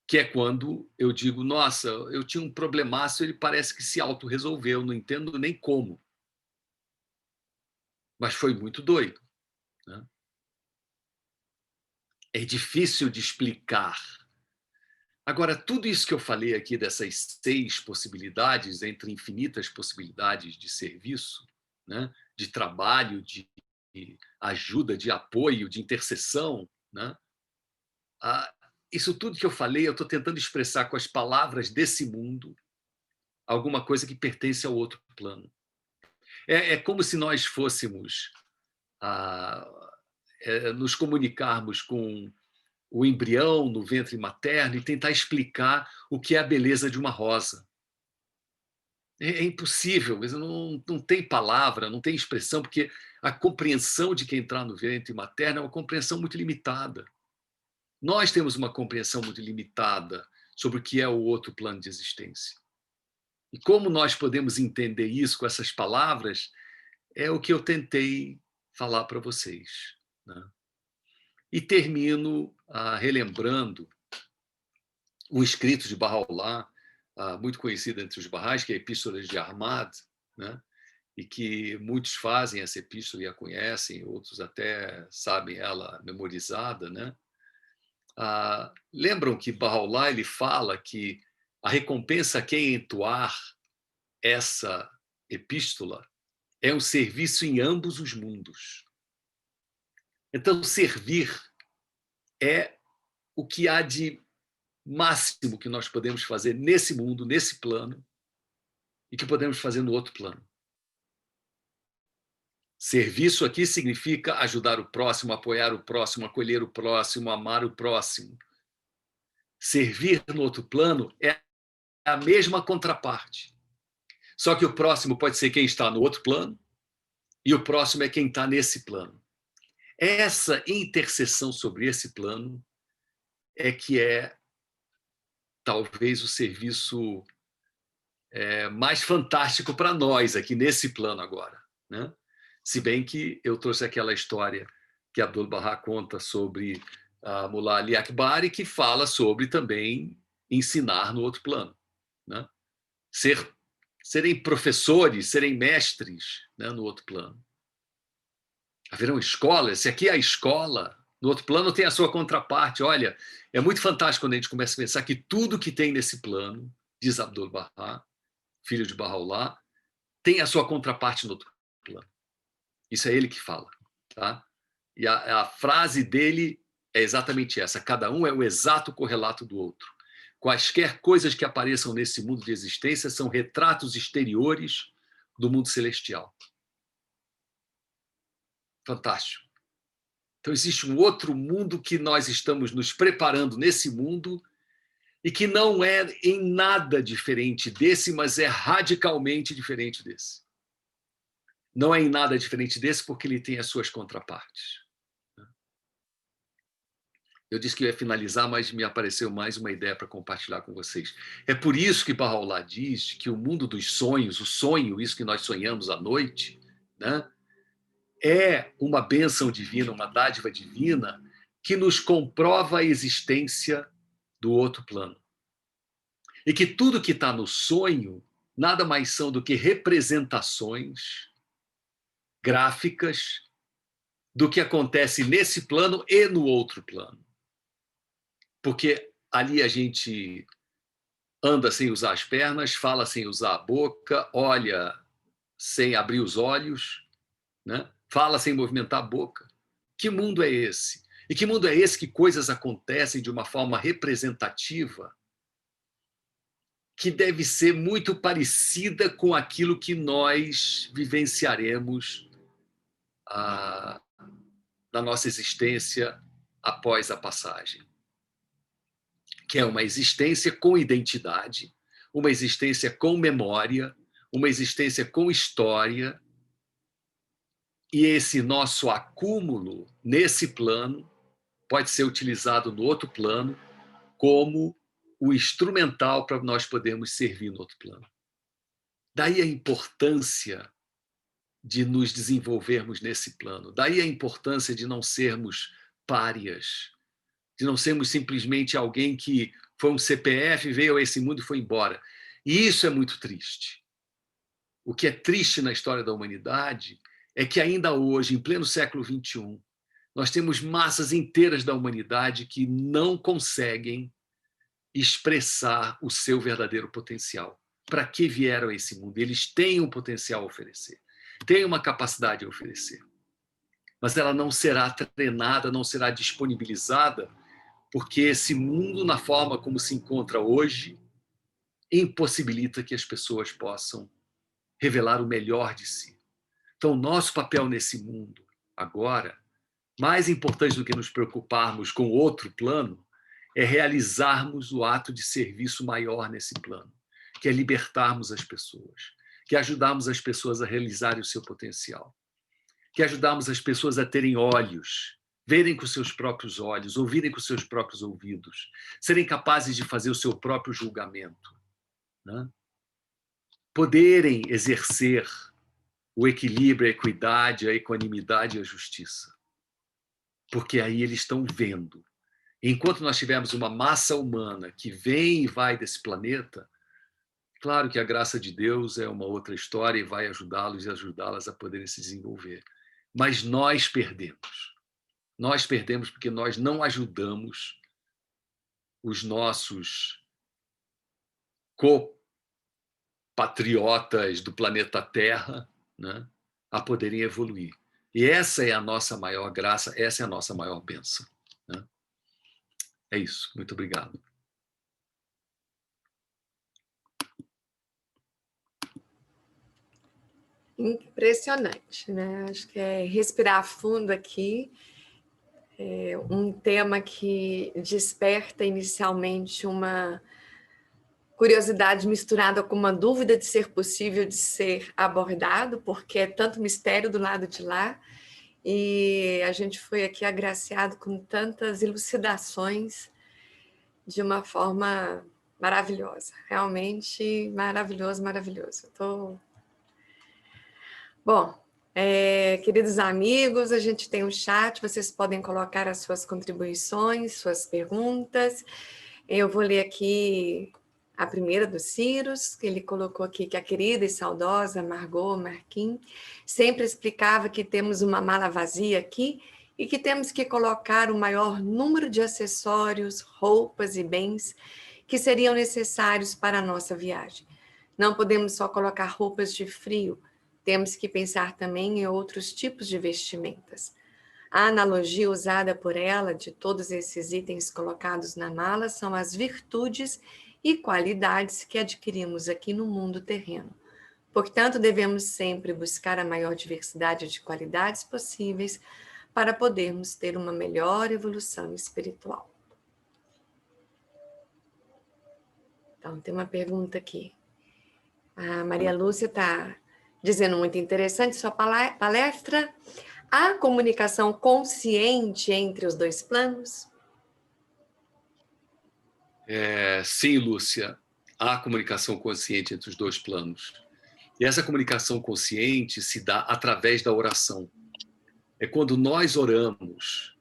Que é quando eu digo: nossa, eu tinha um problemaço, ele parece que se autorresolveu, não entendo nem como. Mas foi muito doido, né? É difícil de explicar. Agora, tudo isso que eu falei aqui, dessas 6 possibilidades, entre infinitas possibilidades de serviço, né? De trabalho, de ajuda, de apoio, de intercessão, né? Isso tudo que eu falei, eu estou tentando expressar com as palavras desse mundo alguma coisa que pertence ao outro plano. É como se nós fôssemos nos comunicarmos com o embrião no ventre materno e tentar explicar o que é a beleza de uma rosa. É impossível, mas não tem palavra, não tem expressão, porque a compreensão de quem entrar no ventre materno é uma compreensão muito limitada. Nós temos uma compreensão muito limitada sobre o que é o outro plano de existência. E como nós podemos entender isso com essas palavras é o que eu tentei falar para vocês, né? E termino relembrando um escrito de Bahá'u'lláh, muito conhecido entre os Baha'is, que é a Epístola de Ahmad, né? E que muitos fazem essa epístola e a conhecem, outros até sabem ela memorizada, né? Lembram que Bahá'u'lláh ele fala que a recompensa a quem entoar essa epístola é um serviço em ambos os mundos. Então, servir é o que há de máximo que nós podemos fazer nesse mundo, nesse plano, e que podemos fazer no outro plano. Serviço aqui significa ajudar o próximo, apoiar o próximo, acolher o próximo, amar o próximo. Servir no outro plano é a mesma contraparte. Só que o próximo pode ser quem está no outro plano e o próximo é quem está nesse plano. Essa interseção sobre esse plano é que é talvez o serviço mais fantástico para nós aqui nesse plano agora, né? Se bem que eu trouxe aquela história que Abdu'l-Bahá conta sobre Mullah Ali Akbar, e que fala sobre também ensinar no outro plano, né? Serem professores, serem mestres, né, no outro plano. Haverão escolas, se aqui é a escola, no outro plano tem a sua contraparte. Olha, é muito fantástico quando a gente começa a pensar que tudo que tem nesse plano, diz Abdu'l-Bahá, filho de Bahá'u'lláh, tem a sua contraparte no outro plano. Isso é ele que fala, tá? E a frase dele é exatamente essa: cada um é o exato correlato do outro. Quaisquer coisas que apareçam nesse mundo de existência são retratos exteriores do mundo celestial. Fantástico. Então existe um outro mundo que nós estamos nos preparando nesse mundo e que não é em nada diferente desse, mas é radicalmente diferente desse. Não é em nada diferente desse porque ele tem as suas contrapartes. Eu disse que eu ia finalizar, mas me apareceu mais uma ideia para compartilhar com vocês. É por isso que Bahá'u'lláh diz que o mundo dos sonhos, o sonho, isso que nós sonhamos à noite, né, é uma bênção divina, uma dádiva divina que nos comprova a existência do outro plano. E que tudo que está no sonho nada mais são do que representações gráficas do que acontece nesse plano e no outro plano. porque ali a gente anda sem usar as pernas, fala sem usar a boca, olha sem abrir os olhos, né? Fala sem movimentar a boca. Que mundo é esse? E que mundo é esse que coisas acontecem de uma forma representativa que deve ser muito parecida com aquilo que nós vivenciaremos na nossa existência após a passagem, que é uma existência com identidade, uma existência com memória, uma existência com história, e esse nosso acúmulo nesse plano pode ser utilizado no outro plano como o instrumental para nós podermos servir no outro plano. Daí a importância de nos desenvolvermos nesse plano. Daí a importância de não sermos párias, de não sermos simplesmente alguém que foi um CPF, veio a esse mundo e foi embora. E isso é muito triste. O que é triste na história da humanidade é que ainda hoje, em pleno século XXI, nós temos massas inteiras da humanidade que não conseguem expressar o seu verdadeiro potencial. Para que vieram a esse mundo? Eles têm um potencial a oferecer, têm uma capacidade a oferecer, mas ela não será treinada, não será disponibilizada, porque esse mundo, na forma como se encontra hoje, impossibilita que as pessoas possam revelar o melhor de si. Então, nosso papel nesse mundo, agora, mais importante do que nos preocuparmos com outro plano, é realizarmos o ato de serviço maior nesse plano, que é libertarmos as pessoas, que é ajudarmos as pessoas a realizarem o seu potencial, que é ajudarmos as pessoas a terem olhos, verem com seus próprios olhos, ouvirem com seus próprios ouvidos, serem capazes de fazer o seu próprio julgamento, né? Poderem exercer o equilíbrio, a equidade, a equanimidade e a justiça. Porque aí eles estão vendo. Enquanto nós tivermos uma massa humana que vem e vai desse planeta, claro que a graça de Deus é uma outra história e vai ajudá-los e ajudá-las a poderem se desenvolver. Mas nós perdemos. Nós perdemos porque nós não ajudamos os nossos compatriotas do planeta Terra, né, a poderem evoluir. E essa é a nossa maior graça, essa é a nossa maior bênção, né? É isso. Muito obrigado. Impressionante, né? Acho que é respirar fundo aqui. É um tema que desperta inicialmente uma curiosidade misturada com uma dúvida de ser possível de ser abordado, porque é tanto mistério do lado de lá, e a gente foi aqui agraciado com tantas elucidações de uma forma maravilhosa, realmente maravilhoso, maravilhoso. Bom, queridos amigos, a gente tem um chat, vocês podem colocar as suas contribuições, suas perguntas. Eu vou ler aqui a primeira do Cyrus, que ele colocou aqui que a querida e saudosa Margot Marquim sempre explicava que temos uma mala vazia aqui e que temos que colocar o maior número de acessórios, roupas e bens que seriam necessários para a nossa viagem. Não podemos só colocar roupas de frio, temos que pensar também em outros tipos de vestimentas. A analogia usada por ela de todos esses itens colocados na mala são as virtudes e qualidades que adquirimos aqui no mundo terreno. Portanto, devemos sempre buscar a maior diversidade de qualidades possíveis para podermos ter uma melhor evolução espiritual. Então, tem uma pergunta aqui. A Maria Lúcia está dizendo muito interessante sua palestra. Há comunicação consciente entre os dois planos? Sim, Lúcia, há comunicação consciente entre os dois planos. E essa comunicação consciente se dá através da oração. É quando nós oramos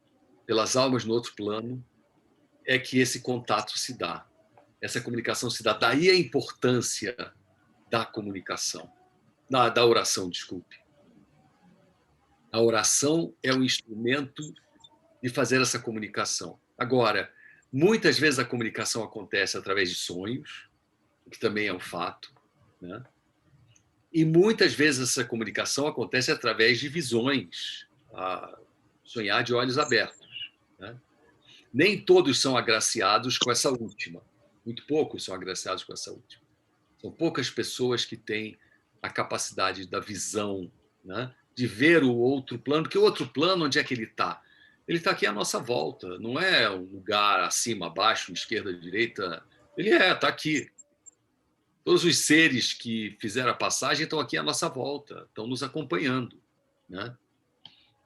pelas almas no outro plano, é que esse contato se dá. Essa comunicação se dá. Daí a importância da comunicação, da oração, desculpe. A oração é um instrumento de fazer essa comunicação. Agora, Muitas vezes a comunicação acontece através de sonhos, o que também é um fato, né? E muitas vezes essa comunicação acontece através de visões, sonhar de olhos abertos, né? Nem todos são agraciados com essa última. Muito poucos são agraciados com essa última. São poucas pessoas que têm a capacidade da visão, né? De ver o outro plano, porque o outro plano, onde é que ele está? Ele está aqui à nossa volta, não é um lugar acima, abaixo, esquerda, direita. Ele está aqui. Todos os seres que fizeram a passagem estão aqui à nossa volta, estão nos acompanhando, né?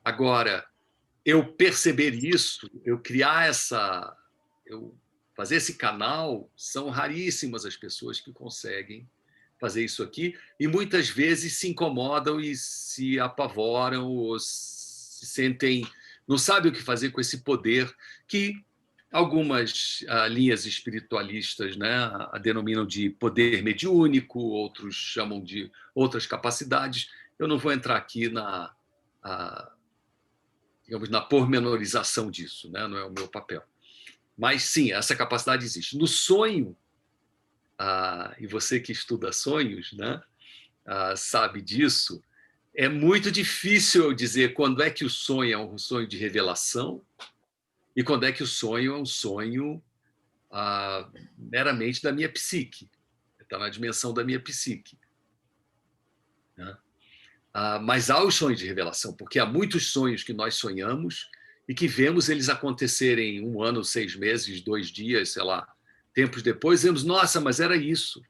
Agora, eu perceber isso, eu criar eu fazer esse canal, são raríssimas as pessoas que conseguem fazer isso aqui e muitas vezes se incomodam e se apavoram ou se sentem, não sabem o que fazer com esse poder que algumas linhas espiritualistas, né, a denominam de poder mediúnico, outros chamam de outras capacidades. Eu não vou entrar aqui digamos, na pormenorização disso, né? Não é o meu papel. Mas, sim, essa capacidade existe. No sonho, e você que estuda sonhos, né, sabe disso, é muito difícil eu dizer quando é que o sonho é um sonho de revelação e quando é que o sonho é um sonho meramente da minha psique. Está na dimensão da minha psique, né? Mas há os sonhos de revelação, porque há muitos sonhos que nós sonhamos e que vemos eles acontecerem 1 ano, 6 meses, 2 dias, sei lá, tempos depois, vemos, nossa, mas era isso.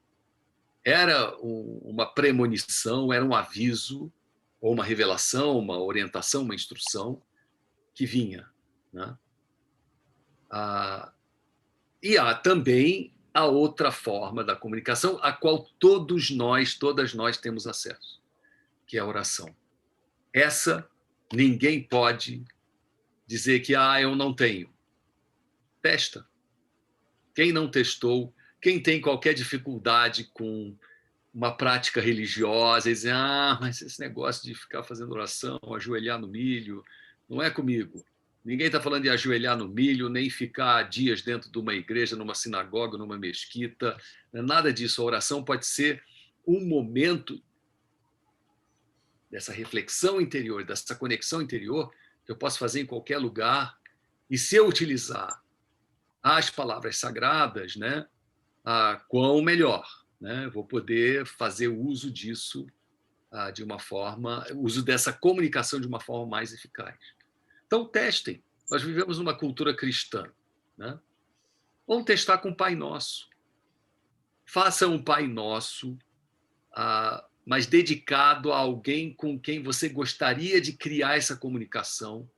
Era uma premonição, era um aviso, ou uma revelação, uma orientação, uma instrução que vinha, né? E há também a outra forma da comunicação, a qual todas nós temos acesso, que é a oração. Essa, ninguém pode dizer que eu não tenho. Testa. Quem não testou, quem tem qualquer dificuldade com uma prática religiosa, e dizer, mas esse negócio de ficar fazendo oração, ajoelhar no milho, não é comigo. Ninguém está falando de ajoelhar no milho, nem ficar dias dentro de uma igreja, numa sinagoga, numa mesquita. Nada disso. A oração pode ser um momento dessa reflexão interior, dessa conexão interior, que eu posso fazer em qualquer lugar. E se eu utilizar as palavras sagradas, né, quão melhor, né? Vou poder fazer uso disso de uma forma, uso dessa comunicação de uma forma mais eficaz. Então, testem. Nós vivemos numa cultura cristã, né? Vamos testar com o Pai Nosso. Faça um Pai Nosso, mas dedicado a alguém com quem você gostaria de criar essa comunicação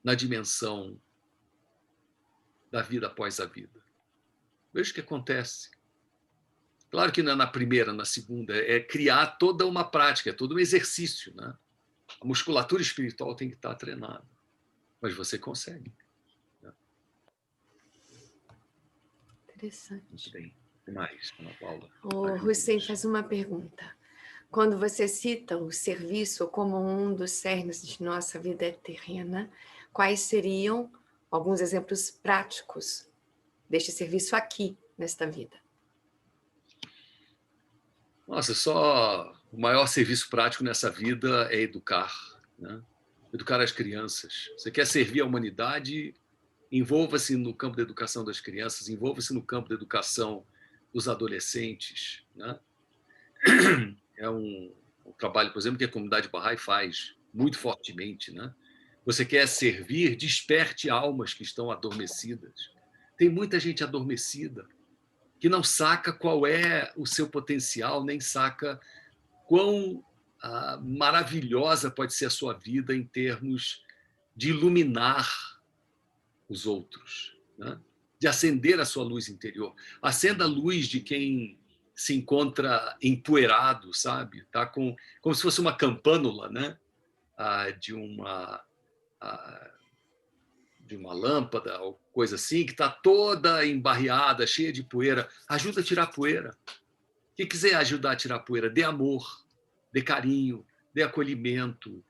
na dimensão da vida após a vida. Veja o que acontece. Claro que não é na primeira, na segunda, é criar toda uma prática, é todo um exercício, né? A musculatura espiritual tem que estar treinada, mas você consegue, né? Interessante. Muito bem. O que mais, Ana Paula? O Hussein faz uma pergunta. Quando você cita o serviço como um dos cernes de nossa vida terrena, quais seriam alguns exemplos práticos deste serviço aqui, nesta vida? Nossa, só o maior serviço prático nessa vida é educar, né? Educar as crianças. Você quer servir a humanidade, envolva-se no campo da educação das crianças, envolva-se no campo da educação dos adolescentes, né? É um trabalho, por exemplo, que a comunidade Bahá'í faz muito fortemente, né? Você quer servir, desperte almas que estão adormecidas. Tem muita gente adormecida que não saca qual é o seu potencial, nem saca quão maravilhosa pode ser a sua vida em termos de iluminar os outros, né? De acender a sua luz interior. Acenda a luz de quem se encontra empoeirado, sabe? Tá como se fosse uma campânula, né? De uma lâmpada ou coisa assim, que está toda embarreada, cheia de poeira. Ajuda a tirar a poeira. Quem quiser ajudar a tirar a poeira, dê amor, dê carinho, dê acolhimento,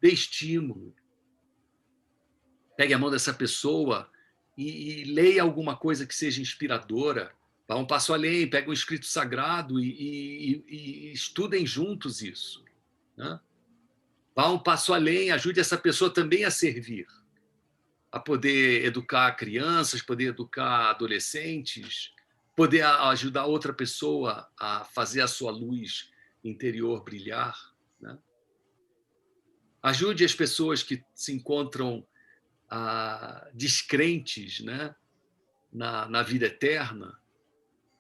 dê estímulo. Pegue a mão dessa pessoa e leia alguma coisa que seja inspiradora. Vá um passo além, pega um escrito sagrado e estudem juntos isso, né? Vá um passo além, ajude essa pessoa também a servir, a poder educar crianças, poder educar adolescentes, poder ajudar outra pessoa a fazer a sua luz interior brilhar, né? Ajude as pessoas que se encontram descrentes, né, na vida eterna.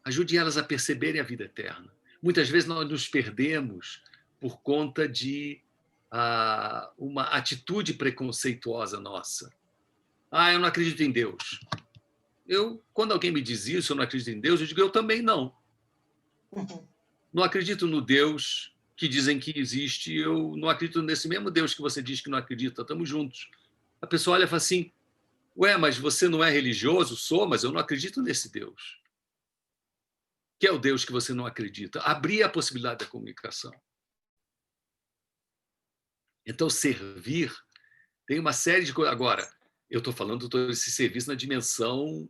Ajude elas a perceberem a vida eterna. Muitas vezes nós nos perdemos por conta de uma atitude preconceituosa nossa. Eu não acredito em Deus. Quando alguém me diz isso, eu não acredito em Deus, eu digo, eu também não. Não acredito no Deus que dizem que existe, eu não acredito nesse mesmo Deus que você diz que não acredita, estamos juntos. A pessoa olha e fala assim, ué, mas você não é religioso? Sou, mas eu não acredito nesse Deus. Que é o Deus que você não acredita? Abrir a possibilidade da comunicação. Então, servir tem uma série de coisas. Agora, eu estou falando todo esse serviço na dimensão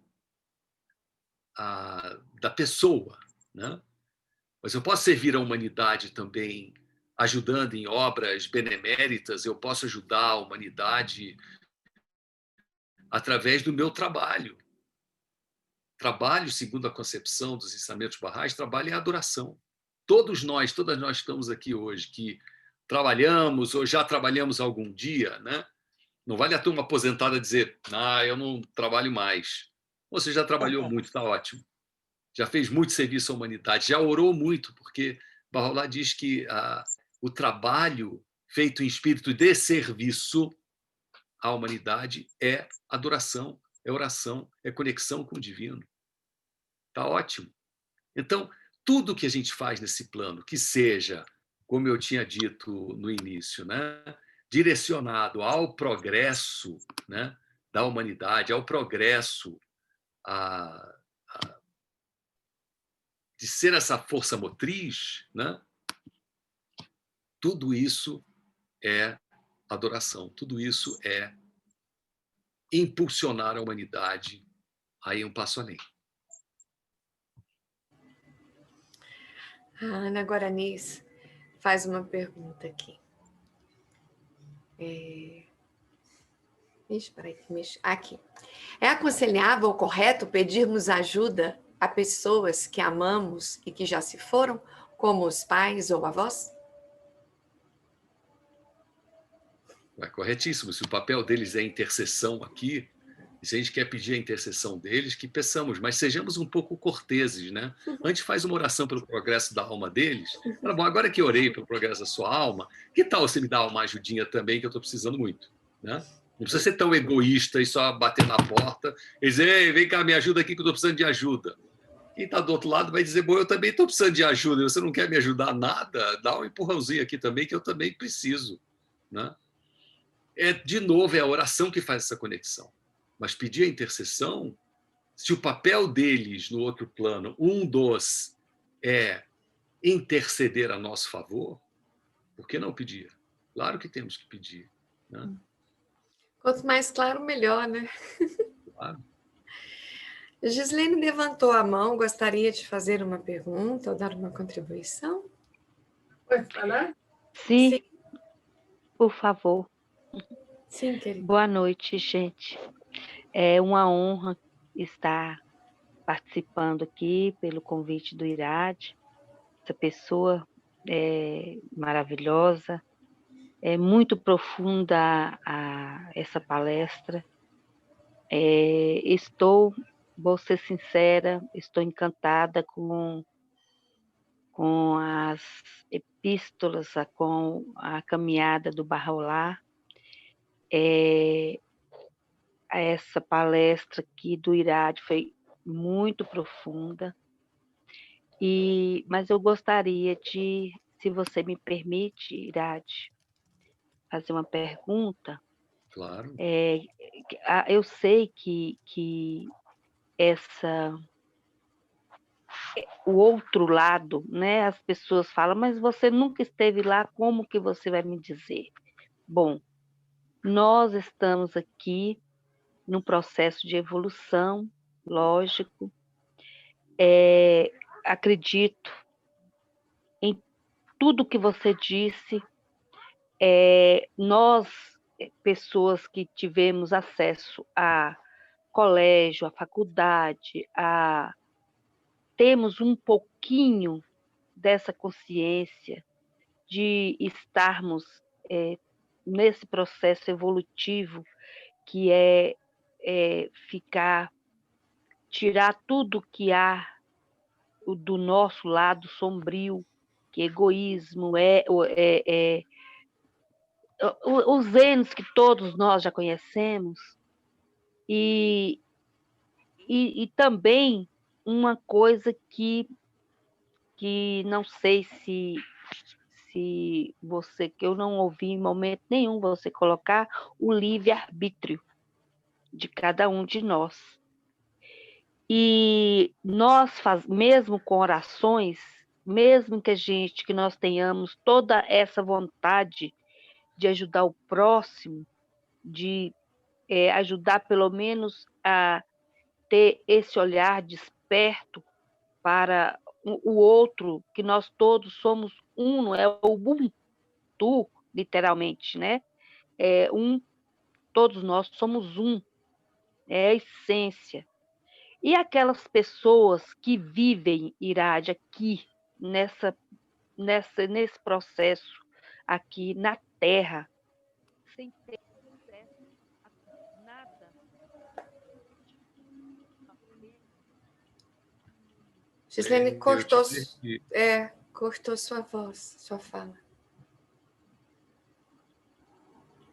da pessoa, né? Mas eu posso servir a humanidade também ajudando em obras beneméritas, eu posso ajudar a humanidade através do meu trabalho. Trabalho, segundo a concepção dos ensinamentos barrais, trabalho é adoração. Todas nós que estamos aqui hoje, que trabalhamos ou já trabalhamos algum dia, né? Não vale a turma aposentada dizer, eu não trabalho mais. Você já trabalhou muito, está ótimo. Já fez muito serviço à humanidade, já orou muito, porque Bahá'u'lláh diz que o trabalho feito em espírito de serviço à humanidade é adoração, é oração, é conexão com o divino. Está ótimo. Então, tudo que a gente faz nesse plano, que seja, como eu tinha dito no início, né, direcionado ao progresso, né, da humanidade, ao progresso de ser essa força motriz, né, tudo isso é adoração, tudo isso é impulsionar a humanidade a ir um passo além. A Ana Guaranis faz uma pergunta aqui. Aqui. É aconselhável ou correto pedirmos ajuda a pessoas que amamos e que já se foram, como os pais ou avós? É corretíssimo. Se o papel deles é intercessão aqui, e se a gente quer pedir a intercessão deles, que peçamos, mas sejamos um pouco corteses, né? Antes faz uma oração pelo progresso da alma deles. Fala, bom, agora que eu orei pelo progresso da sua alma, que tal você me dar uma ajudinha também, que eu estou precisando muito, né? Não precisa ser tão egoísta e só bater na porta e dizer, ei, vem cá, me ajuda aqui que eu estou precisando de ajuda. Quem está do outro lado vai dizer, bom, eu também estou precisando de ajuda, você não quer me ajudar nada? Dá um empurrãozinho aqui também, que eu também preciso, né? De novo, é a oração que faz essa conexão. Mas pedir a intercessão, se o papel deles no outro plano, é interceder a nosso favor, por que não pedir? Claro que temos que pedir, né? Quanto mais claro, melhor, né? Claro. Gislene levantou a mão, gostaria de fazer uma pergunta ou dar uma contribuição? Pode falar? Sim, por favor. Sim, querida. Boa noite, gente. É uma honra estar participando aqui pelo convite do IRAD. Essa pessoa é maravilhosa, é muito profunda essa palestra. Vou ser sincera, estou encantada com as epístolas, com a caminhada do Bahá'u'lláh. Essa palestra aqui do IRAD foi muito profunda, mas eu gostaria de, se você me permite, IRAD, fazer uma pergunta. Claro. Eu sei que o outro lado, né, as pessoas falam, mas você nunca esteve lá, como que você vai me dizer? Bom, nós estamos aqui num processo de evolução, lógico. Acredito em tudo que você disse. Nós, pessoas que tivemos acesso a colégio, a faculdade, temos um pouquinho dessa consciência de estarmos nesse processo evolutivo que tirar tudo que há do nosso lado sombrio, que egoísmo, os N's que todos nós já conhecemos, e também uma coisa que não sei se você, que eu não ouvi em momento nenhum você colocar, o livre-arbítrio de cada um de nós. E nós, mesmo com orações, mesmo que nós tenhamos toda essa vontade de ajudar o próximo, de ajudar pelo menos a ter esse olhar desperto para o outro, que nós todos somos um, não é o Ubuntu, literalmente, né? Todos nós somos um, é a essência. E aquelas pessoas que vivem, Irade, aqui, nesse processo, aqui na Terra, sem ter acesso a nada. Gislene, cortou sua voz, sua fala.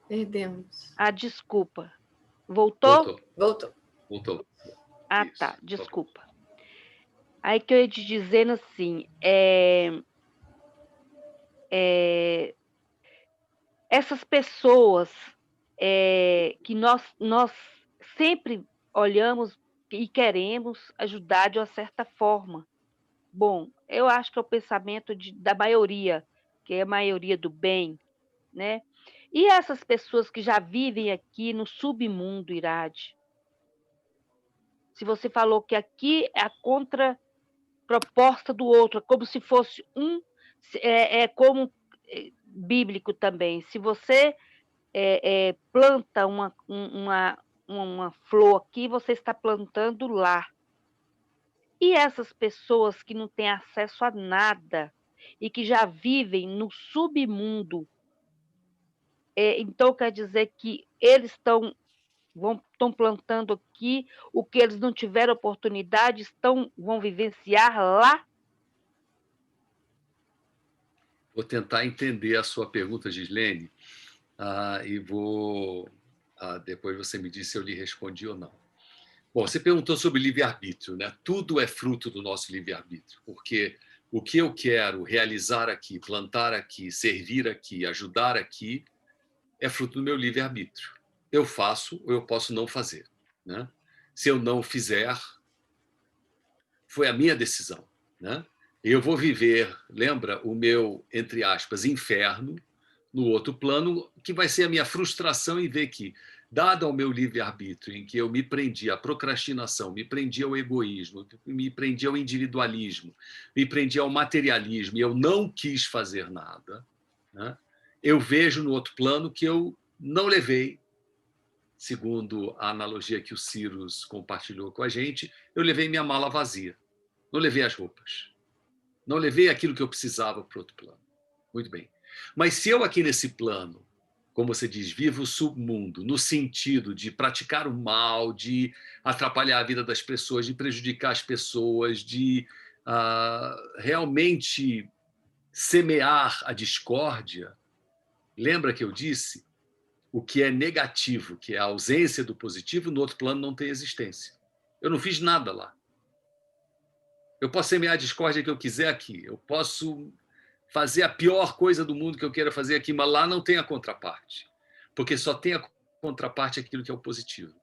Perdemos. Desculpa. Voltou? Voltou. Isso, tá, desculpa. Aí que eu ia te dizendo assim, essas pessoas que nós sempre olhamos e queremos ajudar de uma certa forma. Bom, eu acho que é o pensamento da maioria, que é a maioria do bem, né? E essas pessoas que já vivem aqui no submundo, Irade, se você falou que aqui é a contraproposta do outro, como se fosse como bíblico também. Se você planta uma flor aqui, você está plantando lá. E essas pessoas que não têm acesso a nada e que já vivem no submundo, então quer dizer que eles estão plantando aqui o que eles não tiveram oportunidade, vão vivenciar lá? Vou tentar entender a sua pergunta, Gislene, e vou... depois você me diz se eu lhe respondi ou não. Bom, você perguntou sobre livre-arbítrio, né? Tudo é fruto do nosso livre-arbítrio, porque o que eu quero realizar aqui, plantar aqui, servir aqui, ajudar aqui, é fruto do meu livre-arbítrio. Eu faço ou eu posso não fazer, né? Se eu não fizer, foi a minha decisão, né? Eu vou viver, lembra, o meu, entre aspas, inferno, no outro plano, que vai ser a minha frustração em ver que, dado ao meu livre-arbítrio, em que eu me prendi à procrastinação, me prendi ao egoísmo, me prendi ao individualismo, me prendi ao materialismo, e eu não quis fazer nada, né? Eu vejo no outro plano que eu não levei, segundo a analogia que o Cyrus compartilhou com a gente, eu levei minha mala vazia, não levei as roupas, não levei aquilo que eu precisava para o outro plano. Muito bem. Mas se eu aqui nesse plano, como você diz, vivo o submundo, no sentido de praticar o mal, de atrapalhar a vida das pessoas, de prejudicar as pessoas, de realmente semear a discórdia, lembra que eu disse? O que é negativo, que é a ausência do positivo, no outro plano não tem existência. Eu não fiz nada lá. Eu posso semear a discórdia que eu quiser aqui, eu posso fazer a pior coisa do mundo que eu queira fazer aqui, mas lá não tem a contraparte. Porque só tem a contraparte aquilo que é o positivo.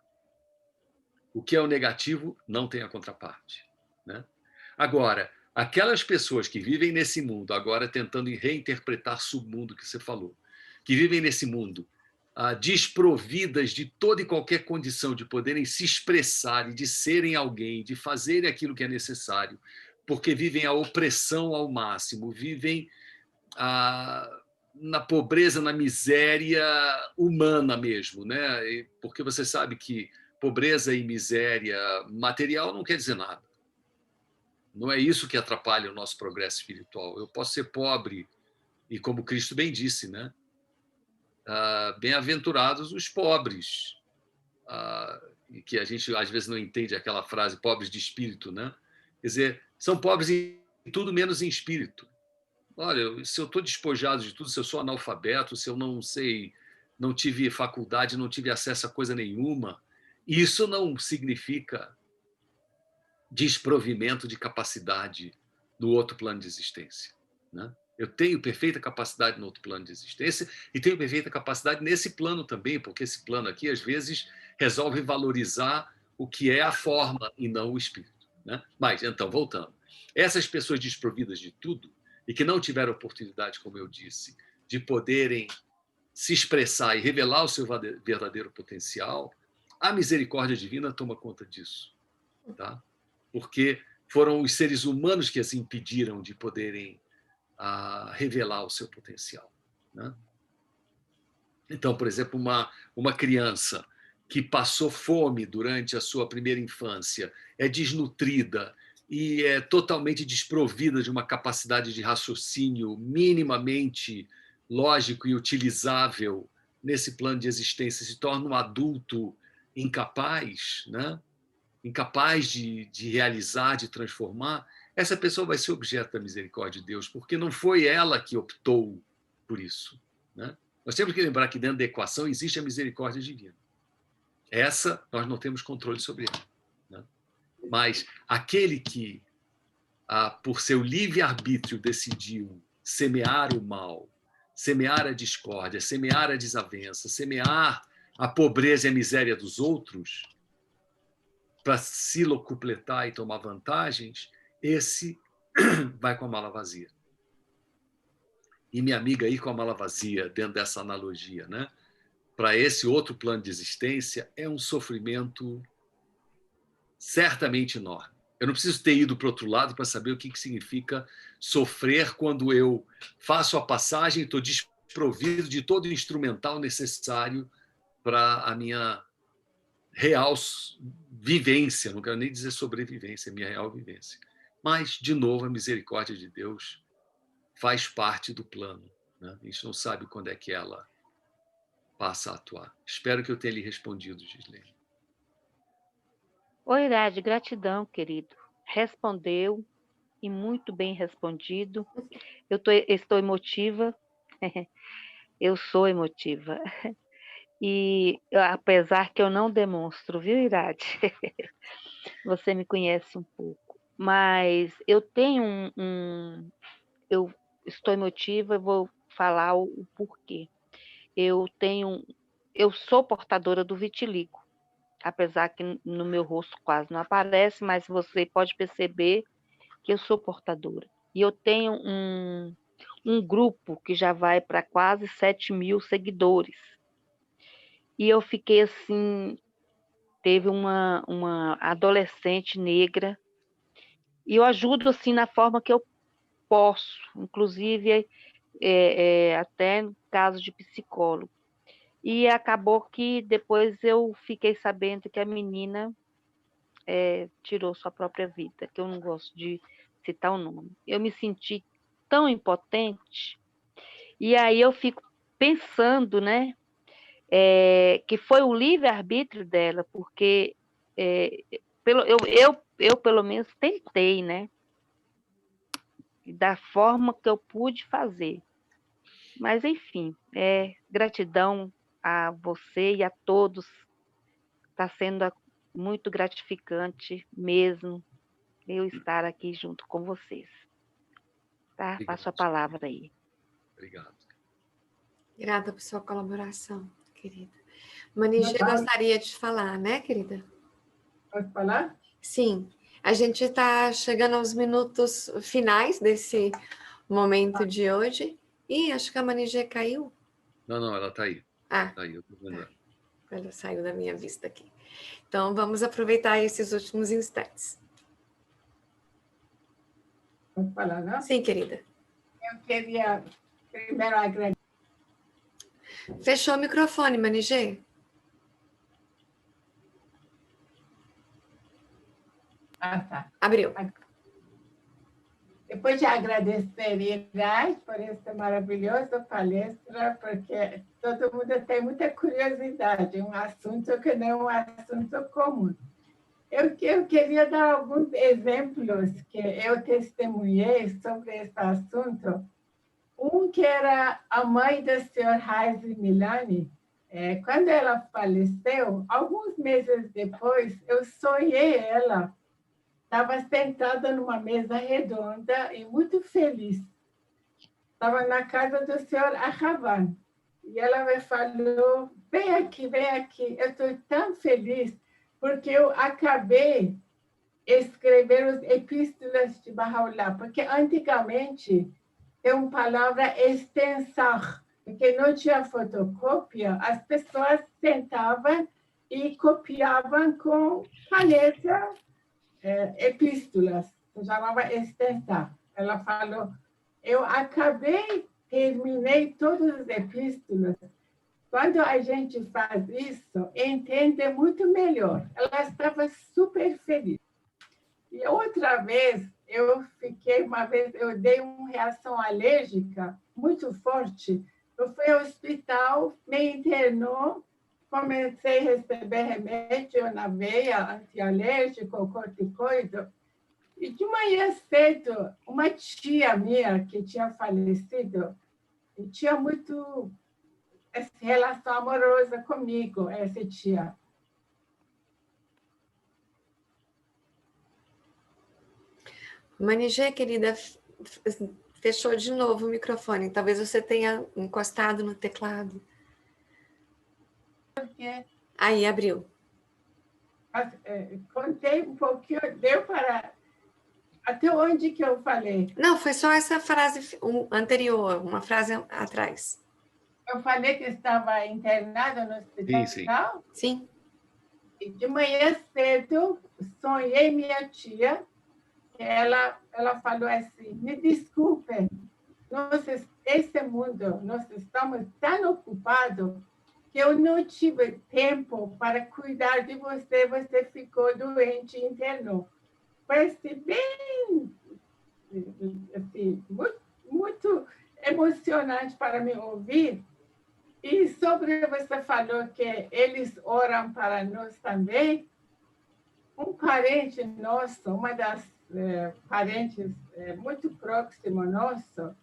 O que é o negativo não tem a contraparte, né? Agora, aquelas pessoas que vivem nesse mundo, agora tentando reinterpretar submundo que você falou, que vivem nesse mundo desprovidas de toda e qualquer condição de poderem se expressar e de serem alguém, de fazerem aquilo que é necessário, porque vivem a opressão ao máximo, vivem na pobreza, na miséria humana mesmo, né? Porque você sabe que pobreza e miséria material não quer dizer nada. Não é isso que atrapalha o nosso progresso espiritual. Eu posso ser pobre e, como Cristo bem disse, né? Bem-aventurados os pobres, e que a gente às vezes não entende aquela frase, pobres de espírito, né? Quer dizer, são pobres em tudo menos em espírito. Olha, se eu estou despojado de tudo, se eu sou analfabeto, se eu não sei, não tive faculdade, não tive acesso a coisa nenhuma, isso não significa desprovimento de capacidade no outro plano de existência, né? Eu tenho perfeita capacidade no outro plano de existência e tenho perfeita capacidade nesse plano também, porque esse plano aqui, às vezes, resolve valorizar o que é a forma e não o espírito, né? Mas, então, voltando. Essas pessoas desprovidas de tudo e que não tiveram oportunidade, como eu disse, de poderem se expressar e revelar o seu verdadeiro potencial, a misericórdia divina toma conta disso, tá? Porque foram os seres humanos que as impediram de poderem revelar o seu potencial, né? Então, por exemplo, uma criança que passou fome durante a sua primeira infância, é desnutrida e é totalmente desprovida de uma capacidade de raciocínio minimamente lógico e utilizável nesse plano de existência, se torna um adulto incapaz, né? Incapaz de realizar, de transformar, essa pessoa vai ser objeto da misericórdia de Deus, porque não foi ela que optou por isso, né? Nós temos que lembrar que dentro da equação existe a misericórdia divina. Essa nós não temos controle sobre ela, né? Mas aquele que, por seu livre-arbítrio, decidiu semear o mal, semear a discórdia, semear a desavença, semear a pobreza e a miséria dos outros, para se locupletar e tomar vantagens, esse vai com a mala vazia. E minha amiga aí com a mala vazia, dentro dessa analogia, né? Para esse outro plano de existência, é um sofrimento certamente enorme. Eu não preciso ter ido para o outro lado para saber o que significa sofrer quando eu faço a passagem e estou desprovido de todo o instrumental necessário para a minha real vivência, não quero nem dizer sobrevivência, minha real vivência. Mas, de novo, a misericórdia de Deus faz parte do plano, né? A gente não sabe quando é que ela passa a atuar. Espero que eu tenha lhe respondido, Gislene. Oi, Irade, gratidão, querido. Respondeu e muito bem respondido. Estou emotiva. Eu sou emotiva. E apesar que eu não demonstro, viu, Irade? Você me conhece um pouco. Mas eu tenho eu estou emotiva, eu vou falar o porquê. Eu sou portadora do vitiligo, apesar que no meu rosto quase não aparece, mas você pode perceber que eu sou portadora. E eu tenho um grupo que já vai para quase 7.000 seguidores. E eu fiquei assim, teve uma adolescente negra, e eu ajudo assim na forma que eu posso, inclusive até no caso de psicólogo. E acabou que depois eu fiquei sabendo que a menina tirou sua própria vida, que eu não gosto de citar o nome. Eu me senti tão impotente, e aí eu fico pensando, né, que foi o livre-arbítrio dela, porque eu pelo menos tentei, né, da forma que eu pude fazer. Mas, enfim, gratidão a você e a todos. Está sendo muito gratificante mesmo eu estar aqui junto com vocês. Tá? Obrigado. Passo a palavra aí. Obrigado. Grata por sua colaboração, querida. Manigê gostaria de falar, né, querida? Pode falar? Sim. A gente está chegando aos minutos finais desse momento de hoje. E acho que a Manigê caiu. Não, ela está aí. Ah, Aí eu tô vendo. ela saiu da minha vista aqui. Então, vamos aproveitar esses últimos instantes. Pode falar, não? Sim, querida. Eu queria primeiro agradecer. Fechou o microfone, Manigê? Ah, tá. Abriu. Depois de agradecer Irais por essa maravilhosa palestra, porque todo mundo tem muita curiosidade, um assunto que não é um assunto comum. Eu queria dar alguns exemplos que eu testemunhei sobre esse assunto. Um que era a mãe do senhor Raisi Milani. Quando ela faleceu, alguns meses depois, eu sonhei ela. Estava sentada numa mesa redonda e muito feliz. Estava na casa do senhor Ahavan. E ela me falou, vem aqui, eu estou tão feliz porque eu acabei escrever as epístolas de Baha'u'lláh, porque antigamente tem uma palavra extensar, porque não tinha fotocópia, as pessoas sentavam e copiavam com caneta epístolas, se chamava extensar. Ela falou, eu terminei todas as epístolas. Quando a gente faz isso, entende muito melhor. Ela estava super feliz. E outra vez, eu dei uma reação alérgica muito forte. Eu fui ao hospital, me internou, comecei a receber remédio na veia, antialérgico, corticoide. E de manhã cedo, uma tia minha que tinha falecido, e tinha muito essa relação amorosa comigo, essa tia. Manigê, querida, fechou de novo o microfone. Talvez você tenha encostado no teclado. Porque Aí, abriu. contei um pouquinho, deu para... Até onde que eu falei? Não, foi só essa frase anterior, uma frase atrás. Eu falei que estava internada no hospital. Sim. Sim. E de manhã cedo, sonhei minha tia. Ela falou assim, me desculpem, esse mundo, nós estamos tão ocupados que eu não tive tempo para cuidar de você, você ficou doente e internou. Foi assim, bem, assim, muito emocionante para me ouvir. E sobre você falou que eles oram para nós também. Um parente nosso, uma das parentes muito próxima nossa,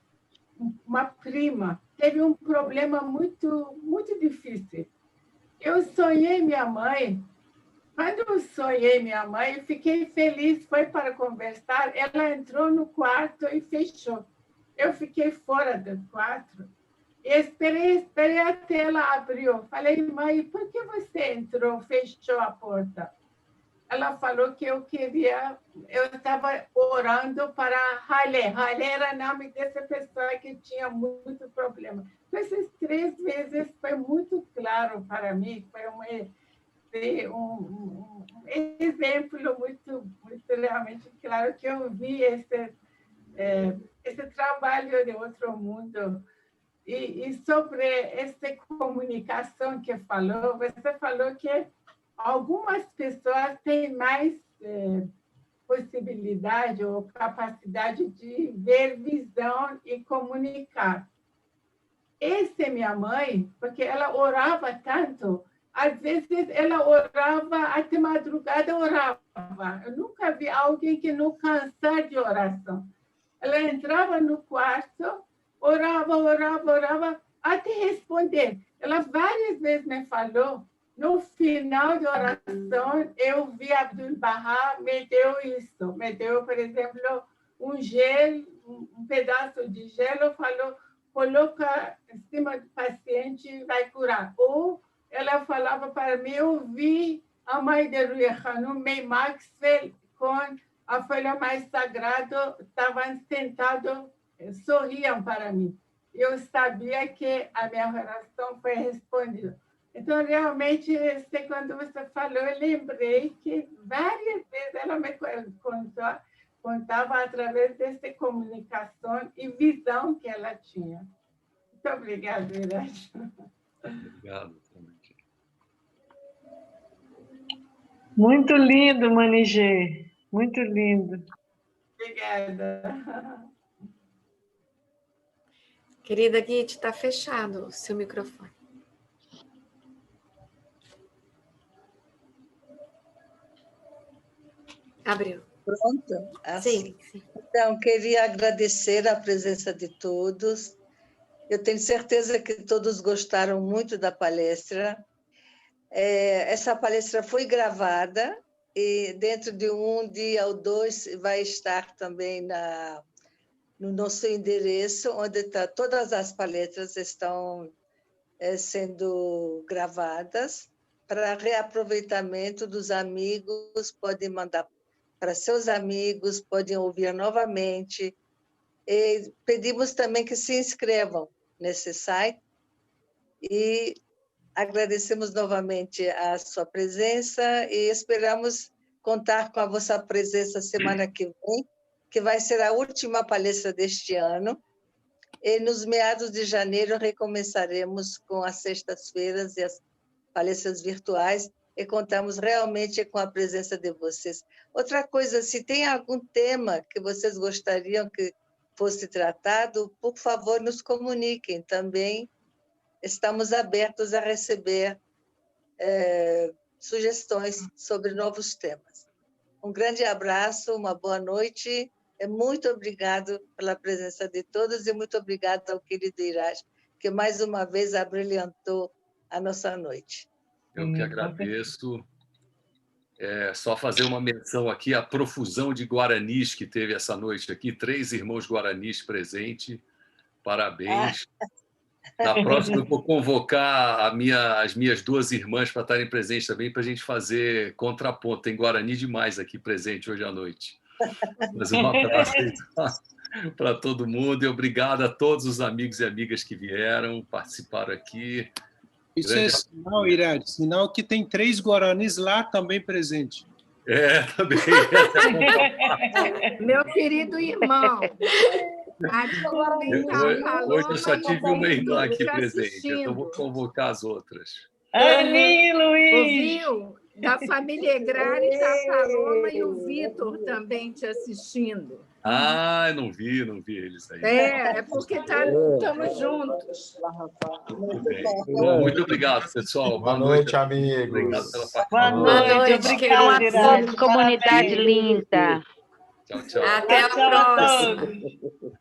uma prima, teve um problema muito difícil. Eu sonhei minha mãe. Quando eu sonhei minha mãe, eu fiquei feliz, foi para conversar. Ela entrou no quarto e fechou. Eu fiquei fora do quarto. E esperei até ela abriu. Falei, mãe, por que você entrou, fechou a porta? Ela falou que eu estava orando para Halé. Halé era o nome dessa pessoa que tinha muito problema. Essas 3 vezes foi muito claro para mim, foi um exemplo muito realmente claro que eu vi esse trabalho de outro mundo. E sobre essa comunicação que falou, você falou que algumas pessoas têm mais possibilidade ou capacidade de ver visão e comunicar. Essa é minha mãe, porque ela orava tanto, às vezes ela orava até madrugada, orava. Eu nunca vi alguém que não cansar de oração. Ela entrava no quarto, orava, até responder. Ela várias vezes me falou, no final da oração, eu vi Abdu'l-Bahá, me deu isso. Me deu, por exemplo, um gelo, um pedaço de gelo, falou, coloca em cima do paciente e vai curar. Ou ela falava para mim, eu vi a mãe de Rui Hanum, May Maxwell, com a folha mais sagrada, estavam sentados, sorriam para mim. eu sabia que a minha oração foi respondida. Então, realmente, quando você falou, eu lembrei que várias vezes ela me contava através dessa comunicação e visão que ela tinha. Muito obrigada, Irati. Obrigado. Muito lindo, Manigê. Muito lindo. Obrigada. Querida Guide, está fechado o seu microfone. Abriu. Pronto? Sim, sim. Então, queria agradecer a presença de todos. Eu tenho certeza que todos gostaram muito da palestra. Essa palestra foi gravada e dentro de um dia ou dois vai estar também no nosso endereço, onde todas as palestras estão sendo gravadas para reaproveitamento dos amigos, podem mandar para seus amigos, podem ouvir novamente. E pedimos também que se inscrevam nesse site e agradecemos novamente a sua presença e esperamos contar com a vossa presença semana que vem, que vai ser a última palestra deste ano. E nos meados de janeiro recomeçaremos com as sextas-feiras e as palestras virtuais e contamos realmente com a presença de vocês. Outra coisa, se tem algum tema que vocês gostariam que fosse tratado, por favor, nos comuniquem também. Estamos abertos a receber sugestões sobre novos temas. Um grande abraço, uma boa noite. Muito obrigado pela presença de todos e muito obrigada ao querido Irati, que mais uma vez abrilhantou a nossa noite. Eu que agradeço. Só fazer uma menção aqui à profusão de guaranis que teve essa noite aqui, 3 irmãos guaranis presentes. Parabéns. Na próxima, eu vou convocar as minhas 2 irmãs para estarem presentes também, para a gente fazer contraponto. Tem Guarani demais aqui presente hoje à noite. Mas um abraço para todo mundo e obrigado a todos os amigos e amigas que vieram, participaram aqui. Isso é sinal, Irati, sinal que tem 3 guaranis lá também presente. Também. Meu querido irmão, hoje eu só tive uma irmã aqui presente, então vou convocar as outras. Ani, Luiz! Ouviu? Da família Egrari, está a Paloma e o Vitor também te assistindo. Não vi eles aí. É porque estamos juntos. Muito bem. Muito obrigado, pessoal. Boa noite, amigos. Obrigado pela participação. Boa noite, obrigada, Irati. Comunidade linda. Tchau, tchau. Até a próxima.